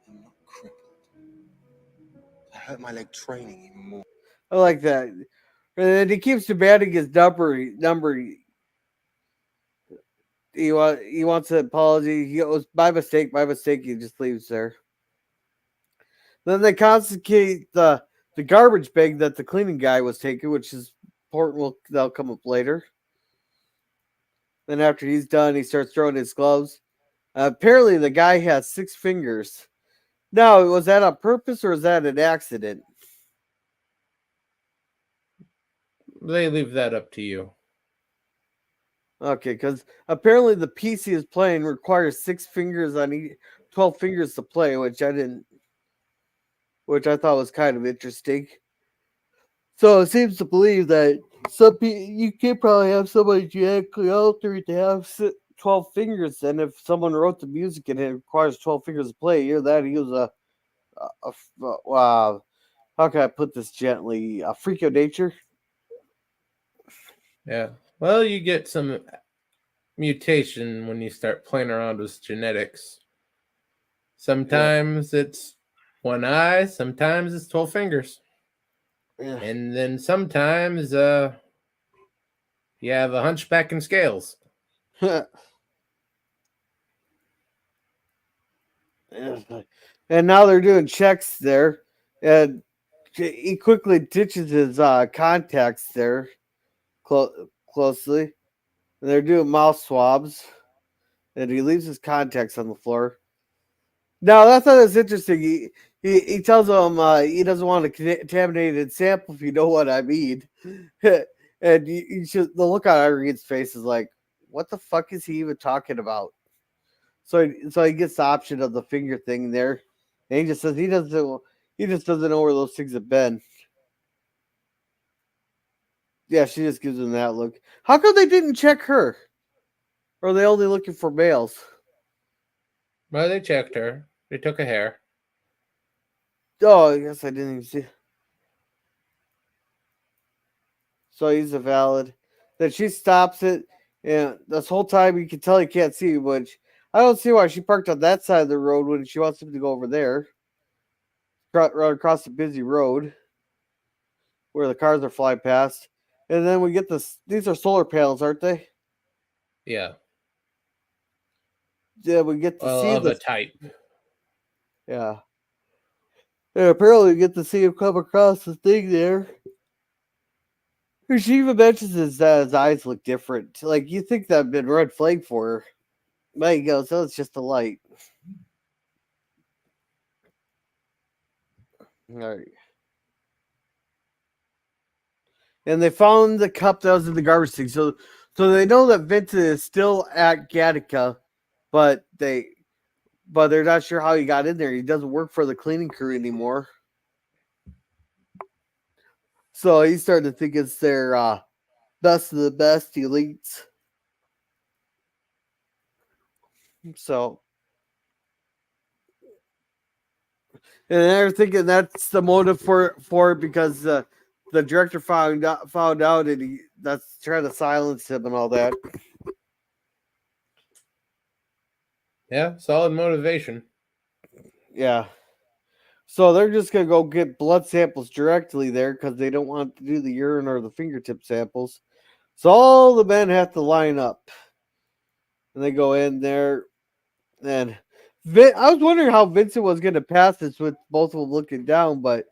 I'm not crippled. I hurt my leg training even more. I like that. And then he keeps demanding his number. He wants an apology. He goes, my mistake. He just leaves there. Then they confiscate the garbage bag that the cleaning guy was taking, which is important. That'll come up later. Then after he's done, he starts throwing his gloves. Apparently, the guy has 6 fingers. Now, was that on purpose or is that an accident? They leave that up to you. Okay, because apparently the piece he is playing requires 6 fingers on each, 12 fingers to play, which I thought was kind of interesting. So it seems to believe that you can probably have somebody genetically altered to have 12 fingers, and if someone wrote the music and it requires 12 fingers to play, he was how can I put this gently? A freak of nature. Yeah. Well, you get some mutation when you start playing around with genetics. Sometimes it's 1 eye, sometimes it's 12 fingers. Yeah. And then sometimes Yeah, the hunchback and scales. And now they're doing checks there, and he quickly ditches his contacts there closely. And they're doing mouth swabs, and he leaves his contacts on the floor. Now, I thought it was interesting. He tells them he doesn't want a contaminated sample, if you know what I mean. And you should, the look on Irene's face is like, what the fuck is he even talking about? So he gets the option of the finger thing there, and he just says he just doesn't know where those things have been. Yeah, she just gives him that look. How come they didn't check her? Or are they only looking for males? Well, they checked her. They took a hair. Oh, I guess I didn't even see. So he's a valid. Then she stops it, and this whole time you can tell he can't see, which I don't see why she parked on that side of the road when she wants him to go over there. Run across the busy road where the cars are flying past. And then we get this. These are solar panels, aren't they? Yeah. Yeah, we get to see Of the a type. Yeah. And apparently we get to see him come across the thing there. And she even mentions his eyes look different. Like, you think that'd been red flag for her. But he goes, oh, it's just a light. All right. And they found the cup that was in the garbage thing. So they know that Vincent is still at Gattaca, but they're not sure how he got in there. He doesn't work for the cleaning crew anymore. So he's starting to think it's their best of the best elites. So, and they're thinking that's the motive for it because the director found out and that's trying to silence him and all that. Yeah, solid motivation. Yeah. So they're just gonna go get blood samples directly there because they don't want to do the urine or the fingertip samples. So all the men have to line up, and they go in there. And I was wondering how Vincent was gonna pass this with both of them looking down, but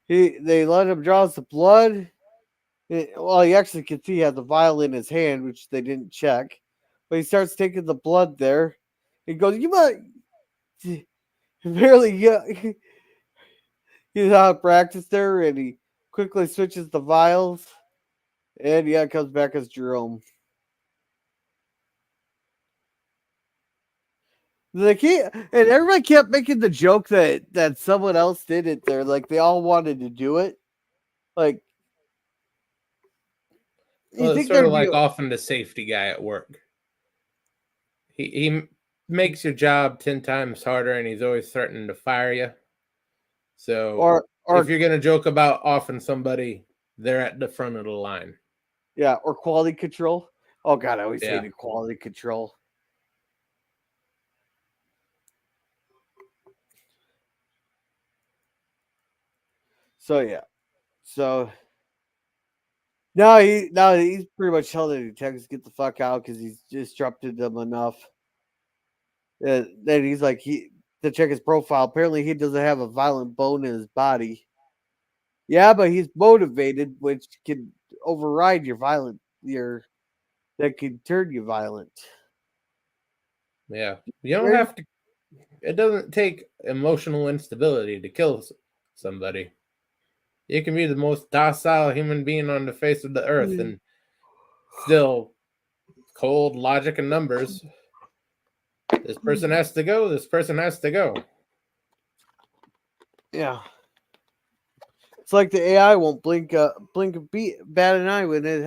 they let him draw the blood. Well, he actually can see he has a vial in his hand, which they didn't check. But he starts taking the blood there. He goes, "You might barely he's out of practice there, and he quickly switches the vials, and it comes back as Jerome." And everybody kept making the joke that someone else did it there, like they all wanted to do it. Like, well, it's sort of like often the safety guy at work. He makes your job 10 times harder, and he's always threatening to fire you. So, or if you're gonna joke about often somebody, they're at the front of the line. Yeah, or quality control. Oh God, I always hated quality control. So yeah, so now he's pretty much telling the detectives get the fuck out because he's disrupted them enough. And then he's like to check his profile. Apparently, he doesn't have a violent bone in his body. Yeah, but he's motivated, which can override that can turn you violent. Yeah, you don't have to. It doesn't take emotional instability to kill somebody. You can be the most docile human being on the face of the earth and still cold logic and numbers. This person has to go. This person has to go. Yeah. It's like the AI won't blink a bat an eye when it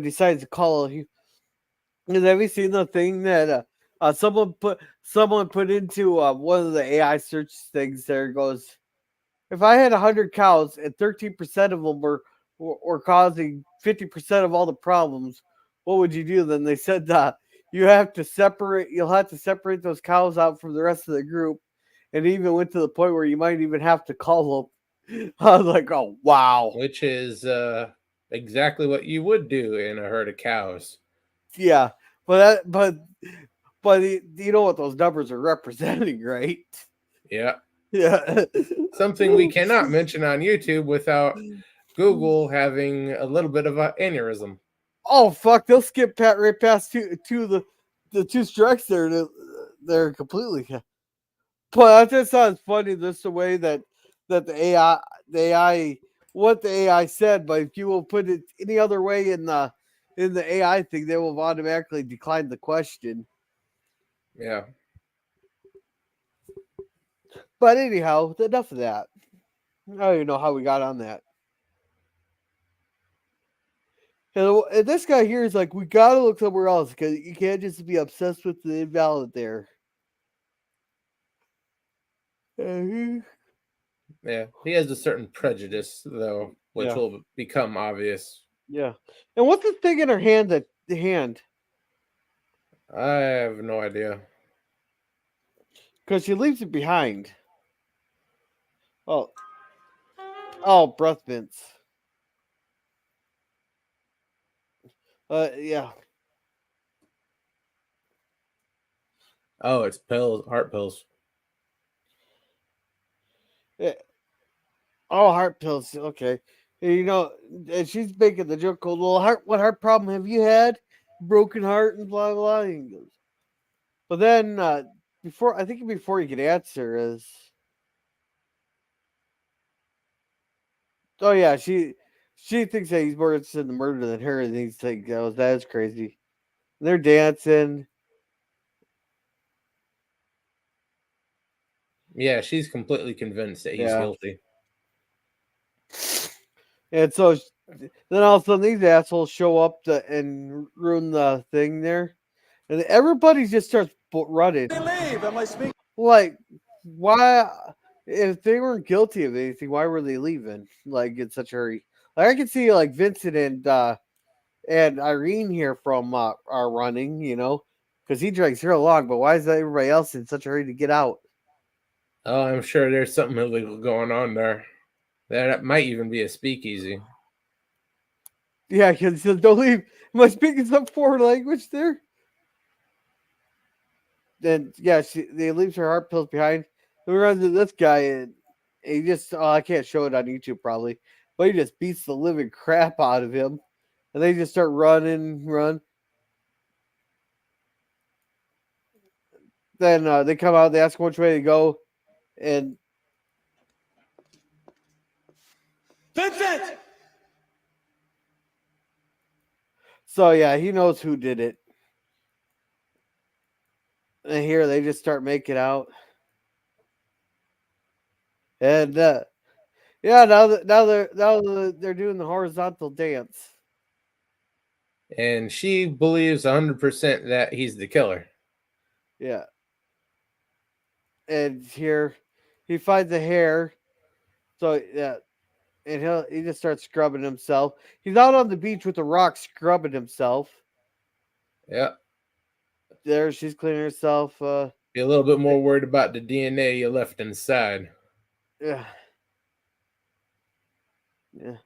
decides to call. Have you seen the thing that someone put into one of the AI search things? There it goes. If I had 100 cows and 13% of them were causing 50% of all the problems, what would you do? Then they said you'll have to separate those cows out from the rest of the group, and it even went to the point where you might even have to call them. I was like, oh wow, which is exactly what you would do in a herd of cows. Yeah, but you know what those numbers are representing, right? Yeah. Yeah. Something we cannot mention on YouTube without Google having a little bit of an aneurysm. Oh fuck! They'll skip right past the two strikes there. They're completely. But I just thought it's funny just the way that the AI what the AI said. But if you will put it any other way in the AI thing, they will automatically decline the question. Yeah. But anyhow, enough of that. I don't even know how we got on that. And this guy here is like, we gotta look somewhere else because you can't just be obsessed with the invalid there. Yeah. He has a certain prejudice, though, which Yeah. will become obvious. Yeah. And what's the thing in her hand? That the hand, I have no idea. because she leaves it behind. Oh, breath mints. Yeah. Oh, it's pills, heart pills. Oh, heart pills. Okay. You know, and she's making the joke. Goes, well, what heart problem have you had? Broken heart and blah blah. And he goes, but then before you can answer is, oh yeah, she thinks that he's more interested in the murder than her, and he's like, oh, that is crazy. And they're dancing. Yeah, she's completely convinced that he's Yeah. guilty. And so then all of a sudden these assholes show up and ruin the thing there. And everybody just starts running. Leave. Am I speaking? Like, why? If they weren't guilty of anything, why were they leaving? Like in such a hurry? Like I can see like Vincent and Irene here from are running, you know, because he drags her along. But why is everybody else in such a hurry to get out? Oh, I'm sure there's something illegal going on there. That might even be a speakeasy. Yeah, because he says, "Don't leave." Am I speaking some foreign language there? Then yeah, they leaves her heart pills behind. Then we run into this guy and he just I can't show it on YouTube probably, but he just beats the living crap out of him, and they just start run. Then they come out, they ask him which way to go, and Vincent! so yeah, he knows who did it. And here they just start making out, and yeah, now they're doing the horizontal dance. And she believes 100% that he's the killer. Yeah. And here he finds a hair. So yeah. And he just starts scrubbing himself. He's out on the beach with a rock scrubbing himself. Yeah. There, she's cleaning herself. Be a little bit more worried about the DNA you left inside. Yeah. Yeah.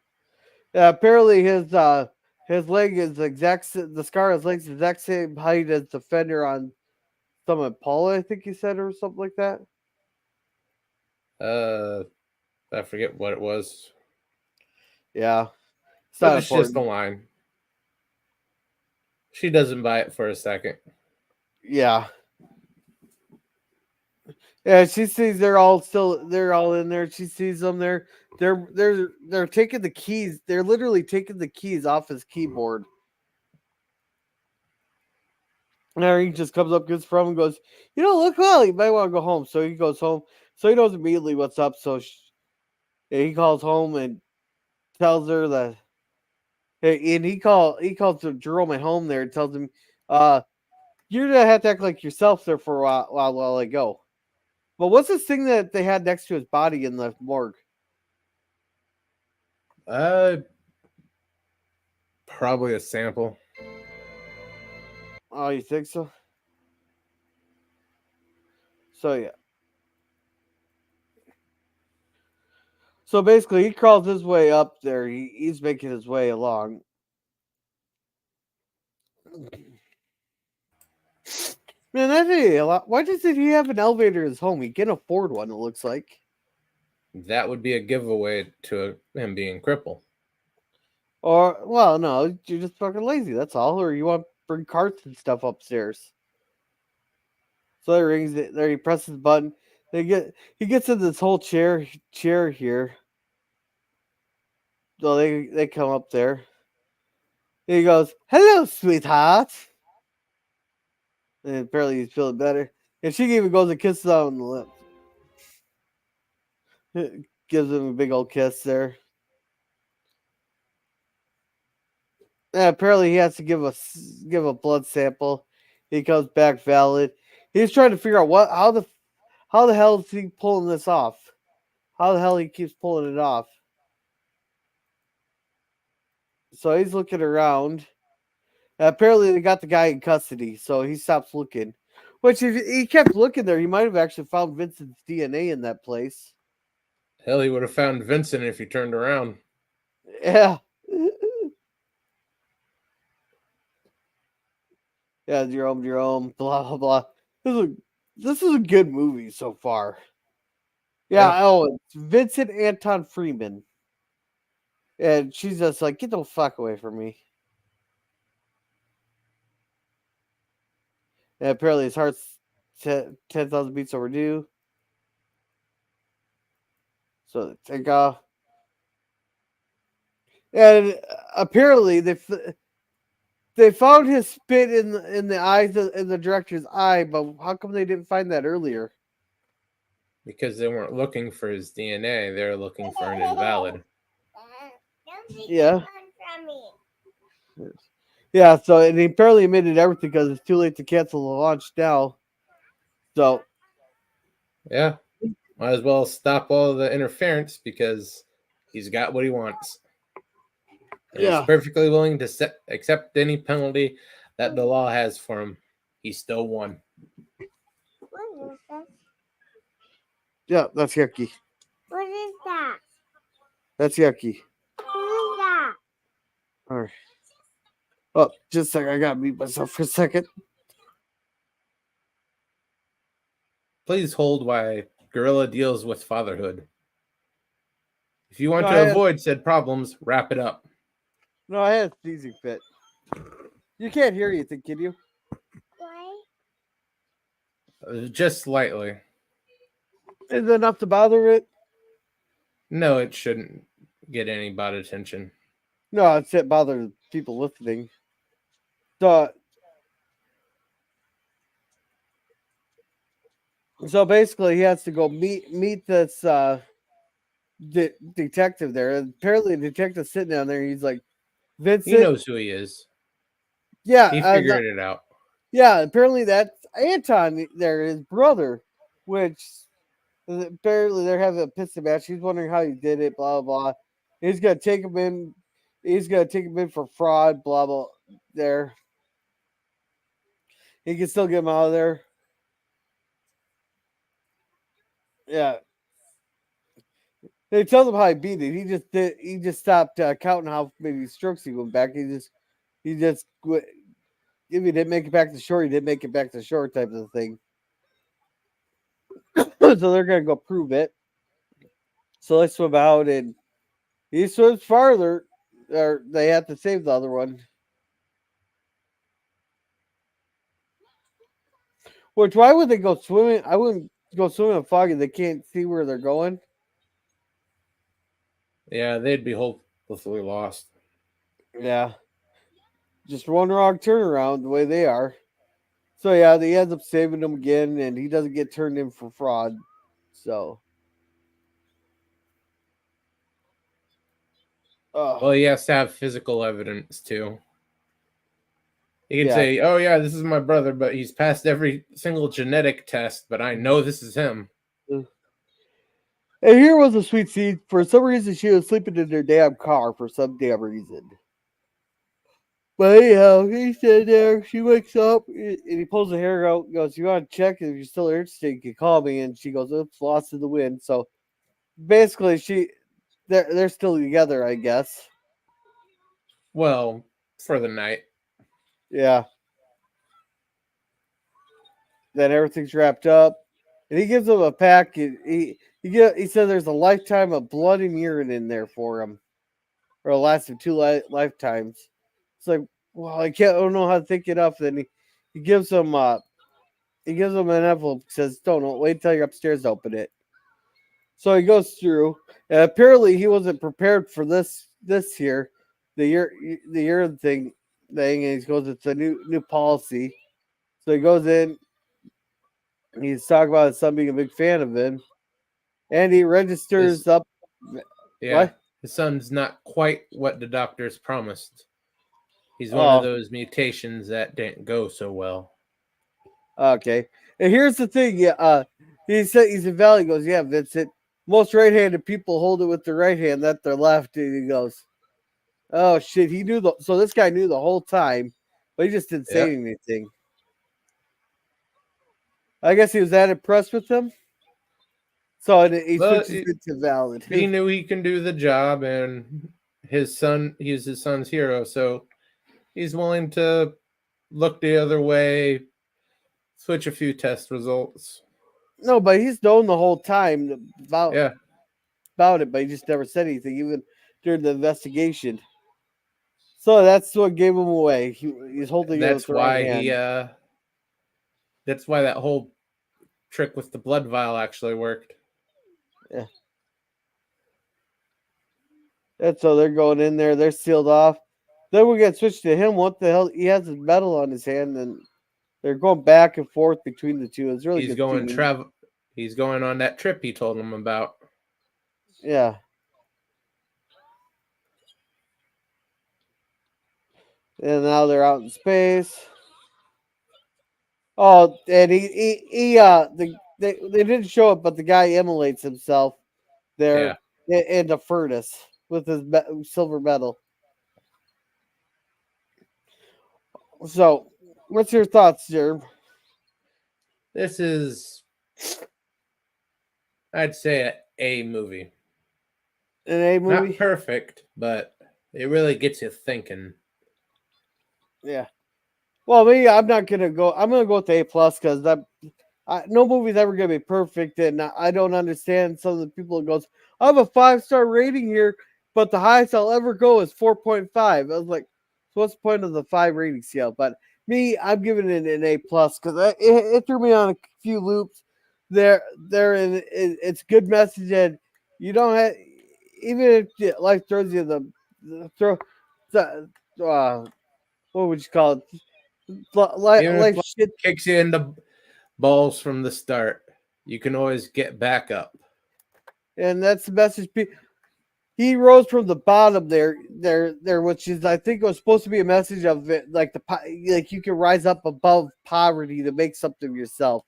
Yeah, apparently his leg is the scar on his leg's the exact same height as the fender on some of Paula, I think he said, or something like that. I forget what it was. Yeah. It's But not it's just a important. line. She doesn't buy it for a second. Yeah. Yeah, she sees they're all in there. She sees them there. They're taking the keys. They're literally taking the keys off his keyboard. And Irene just comes up, gets from him, and goes, "You don't look well. You might want to go home." So he goes home. So he knows immediately what's up. So he calls home and tells her that. Hey, and he calls Jerome at home there and tells him, "You're gonna have to act like yourself there for a while I go." But what's this thing that they had next to his body in the morgue? Probably a sample. Oh, you think so? So yeah. So basically, he crawls his way up there. He's making his way along. Man, that's a lot. Why doesn't he have an elevator in his home? He can afford one, it looks like. That would be a giveaway to him being crippled. Or, well, no, you're just fucking lazy, that's all. Or you want to bring carts and stuff upstairs. So he rings it. There, he presses the button. He gets in this whole chair here. So they come up there. And he goes, "Hello, sweetheart." And apparently he's feeling better. And she even goes and kisses him on the lips. Gives him a big old kiss there. And apparently he has to give a blood sample. He comes back valid. He's trying to figure out how the hell is he pulling this off? How the hell he keeps pulling it off? So he's looking around. Apparently they got the guy in custody, so he stops looking. Which if he kept looking there, he might have actually found Vincent's DNA in that place. Hell, he would have found Vincent if he turned around. Yeah. Yeah, Jerome, blah blah blah. This is a good movie so far. Yeah. Oh, it's Vincent Anton Freeman. And she's just like, get the fuck away from me. And apparently his heart's 10,000 beats overdue. So they take off. And apparently they found his spit in the eyes in the director's eye, but how come they didn't find that earlier? Because they weren't looking for his DNA, they were looking for an invalid. Yeah. Yeah, so and he apparently admitted everything because it's too late to cancel the launch now. So Yeah. Might as well stop all the interference because he's got what he wants. And yeah. he's perfectly willing to accept any penalty that the law has for him. He still won. Yeah, that's yucky. What is that? That's yucky. What is that? All right. Oh, just a second. I gotta mute myself for a second. Please hold while Gorilla deals with fatherhood. If you want No, to avoid said problems, wrap it up. No, I had a sneezing fit. You can't hear anything, can you? Why? Just slightly. Is it enough to bother it? No, it shouldn't get any bad attention. No, it's it bothers people listening. So basically, he has to go meet this detective there. And apparently, the detective's sitting down there. He's like, Vincent. He knows who he is. Yeah, He figured it out. Yeah, apparently that's Anton there, his brother, which apparently they're having a pissing match. He's wondering how he did it, blah, blah. He's going to take him in. He's going to take him in for fraud, blah, blah, there. He can still get him out of there. Yeah. They tell him how he beat it. He just stopped counting how many strokes he went back. If he didn't make it back to shore, he didn't make it back to shore type of thing. So they're going to go prove it. So they swim out and he swims farther, or they have to save the other one. Which, why would they go swimming? I wouldn't go swimming in fog and they can't see where they're going. Yeah, they'd be hopelessly lost. Yeah. Just one wrong turnaround the way they are. So, yeah, they end up saving him again, and he doesn't get turned in for fraud. So. Well, he has to have physical evidence, too. He can say, oh, yeah, this is my brother, but he's passed every single genetic test, but I know this is him. And here was a sweet scene. For some reason, she was sleeping in their damn car for some damn reason. But anyhow, he said there, she wakes up, and he pulls her hair out, goes, you want to check? If you're still interested, you can call me. And she goes, oops, lost in the wind. So basically, they're still together, I guess. Well, for the night. Yeah. Then everything's wrapped up, and he gives him a pack. He said there's a lifetime of blood and urine in there for him, or a last of two lifetimes. It's like, well, I don't know how to think it up. Then he gives him an envelope. Says, "Don't wait till you're upstairs to open it." So he goes through, and apparently he wasn't prepared for this here, the urine thing, and he goes, "It's a new policy." So he goes in. He's talking about his son being a big fan of him, and he registers up. Yeah, What? his son's not quite what the doctors promised. He's one of those mutations that didn't go so well. Okay, and here's the thing. Yeah, he said he's in Valley. He goes, "Yeah, Vincent. Most right-handed people hold it with their right hand, not their left." And he goes, "Oh shit!" He knew so this guy knew the whole time, but he just didn't say anything. I guess he was that impressed with him. So he switches it to valid. He knew he can do the job, and he's his son's hero, so he's willing to look the other way, switch a few test results. No, but he's known the whole time about it, but he just never said anything, even during the investigation. So that's what gave him away. He's holding it with the right hand. That's why that whole trick with the blood vial actually worked. Yeah. And so they're going in there. They're sealed off. Then we get switched to him. What the hell? He has his medal on his hand, and they're going back and forth between the two. It's really He's good going scene. travel. He's going on that trip he told him about. Yeah. And now they're out in space. Oh, and they didn't show it, but the guy immolates himself there in the furnace with his silver medal. So, what's your thoughts, Jerm? This is, I'd say, a movie. An A movie? Not perfect, but it really gets you thinking. Yeah. Well, me, I'm not gonna go. I'm gonna go with A plus because no movie's ever gonna be perfect, and I don't understand some of the people that goes, "I have a 5-star rating here, but the highest I'll ever go is 4.5." I was like, "So what's the point of the 5 rating scale?" But me, I'm giving it an A plus because it threw me on a few loops. It's good message, and you don't have, even if life throws you what would you call it? Life shit kicks you in the balls from the start. You can always get back up. And that's the message. He rose from the bottom there, which is, I think, it was supposed to be a message of it, like you can rise up above poverty to make something of yourself,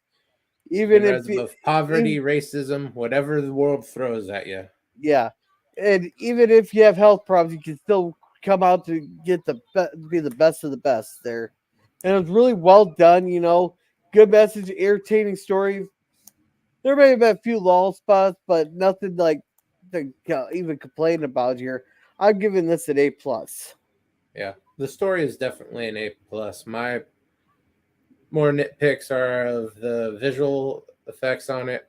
even if above poverty, racism, whatever the world throws at you. Yeah, and even if you have health problems, you can still come out to get be the best of the best there. And it was really well done. Good message, entertaining story. There may have been a few lull spots, but nothing like to even complain about here. I'm giving this an A plus. Yeah, the story is definitely an A plus. My more nitpicks are of the visual effects on it.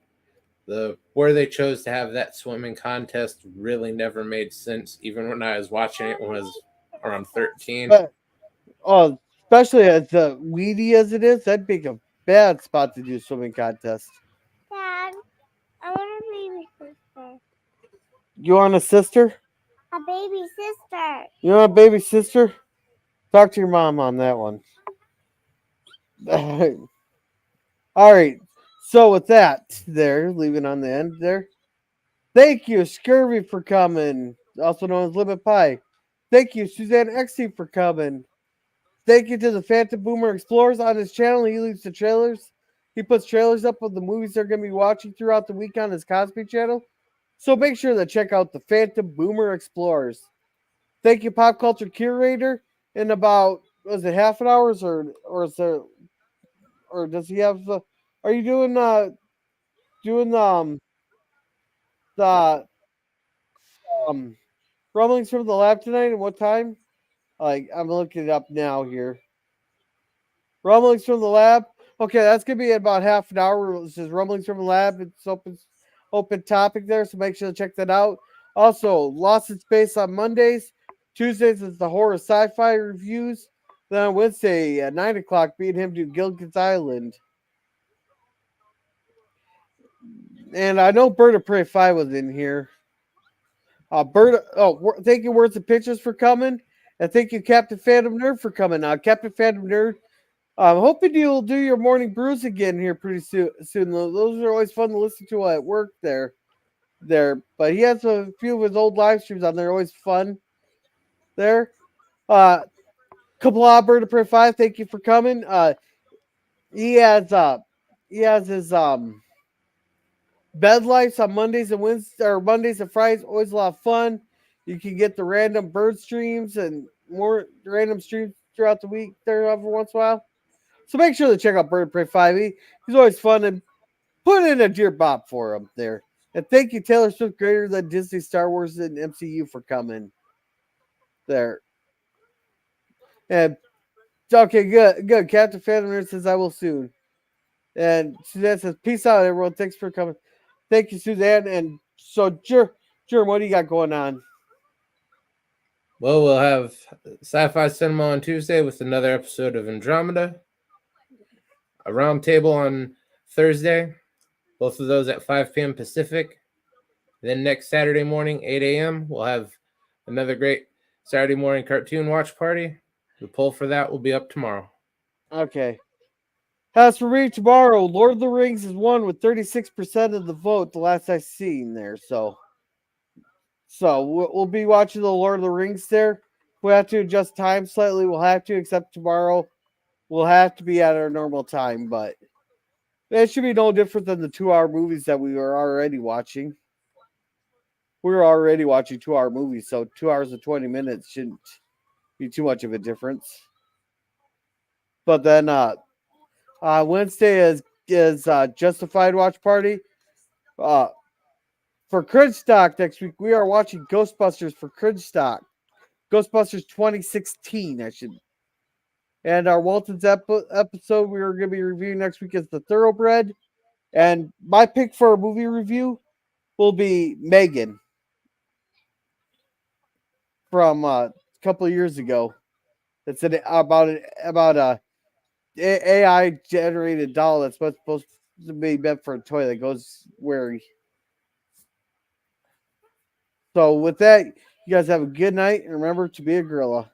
Where they chose to have that swimming contest really never made sense, even when I was watching it when I was around 13. Especially as weedy as it is, that'd be a bad spot to do a swimming contest. Dad, I want a baby sister. You want a sister? A baby sister. You want a baby sister? Talk to your mom on that one. All right. So with that, leaving on the end there. Thank you, Scurvy, for coming. Also known as Limit Pie. Thank you, Suzanne Exy, for coming. Thank you to the Phantom Boomer Explorers on his channel. He leaves the trailers. He puts trailers up of the movies they're going to be watching throughout the week on his Cosby channel. So make sure to check out the Phantom Boomer Explorers. Thank you, Pop Culture Curator. In about, was it half an hour or is there, or does he have? Are you doing the rumblings from the lab tonight and what time? Like, I'm looking it up now here. Rumblings from the lab. Okay, that's gonna be about half an hour. It says rumblings from the lab. It's open topic there, so make sure to check that out. Also, Lost in Space on Mondays. Tuesdays is the horror sci-fi reviews. Then on Wednesday at 9 o'clock, me and him do Gilligan's Island. And I know Bird of Prey 5 was in here. Thank you, Words and Pictures, for coming. And thank you, Captain Phantom Nerd, for coming. Captain Phantom Nerd, I'm hoping you'll do your morning brews again here pretty soon. Those are always fun to listen to at work there. But he has a few of his old live streams on there, always fun there. Couple of Bird of Prey 5, thank you for coming. He has his bed lights on Mondays and Wednesdays, or Mondays and Fridays, always a lot of fun. You can get the random bird streams and more random streams throughout the week there every once in a while. So make sure to check out Bird of Prey 5. He's always fun, and put in a dear bop for him there. And thank you, Taylor Swift, greater than Disney, Star Wars, and MCU, for coming there. And okay, good. Captain Phantom Nerd says I will soon. And Suzanne says, peace out, everyone. Thanks for coming. Thank you, Suzanne. And so, Jerm, what do you got going on? Well, we'll have Sci-Fi Cinema on Tuesday with another episode of Andromeda. A roundtable on Thursday. Both of those at 5 p.m. Pacific. Then next Saturday morning, 8 a.m., we'll have another great Saturday morning cartoon watch party. The poll for that will be up tomorrow. Okay. As for me, tomorrow, Lord of the Rings is won with 36% of the vote, the last I seen there. So we'll be watching the Lord of the Rings there. We'll have to adjust time slightly. We'll have to, except tomorrow we'll have to be at our normal time. But it should be no different than the 2-hour movies that we were already watching. We were already watching 2-hour movies, so 2 hours and 20 minutes shouldn't be too much of a difference. But then Wednesday is Justified watch party. For Cringe Stock next week, we are watching Ghostbusters for Cringe Stock. Ghostbusters 2016, I should. And our Walton's episode we are going to be reviewing next week is The Thoroughbred. And my pick for a movie review will be Megan from a couple of years ago. It's about a AI generated doll that's supposed to be meant for a toy that goes where. So with that, you guys have a good night, and remember to be a gorilla.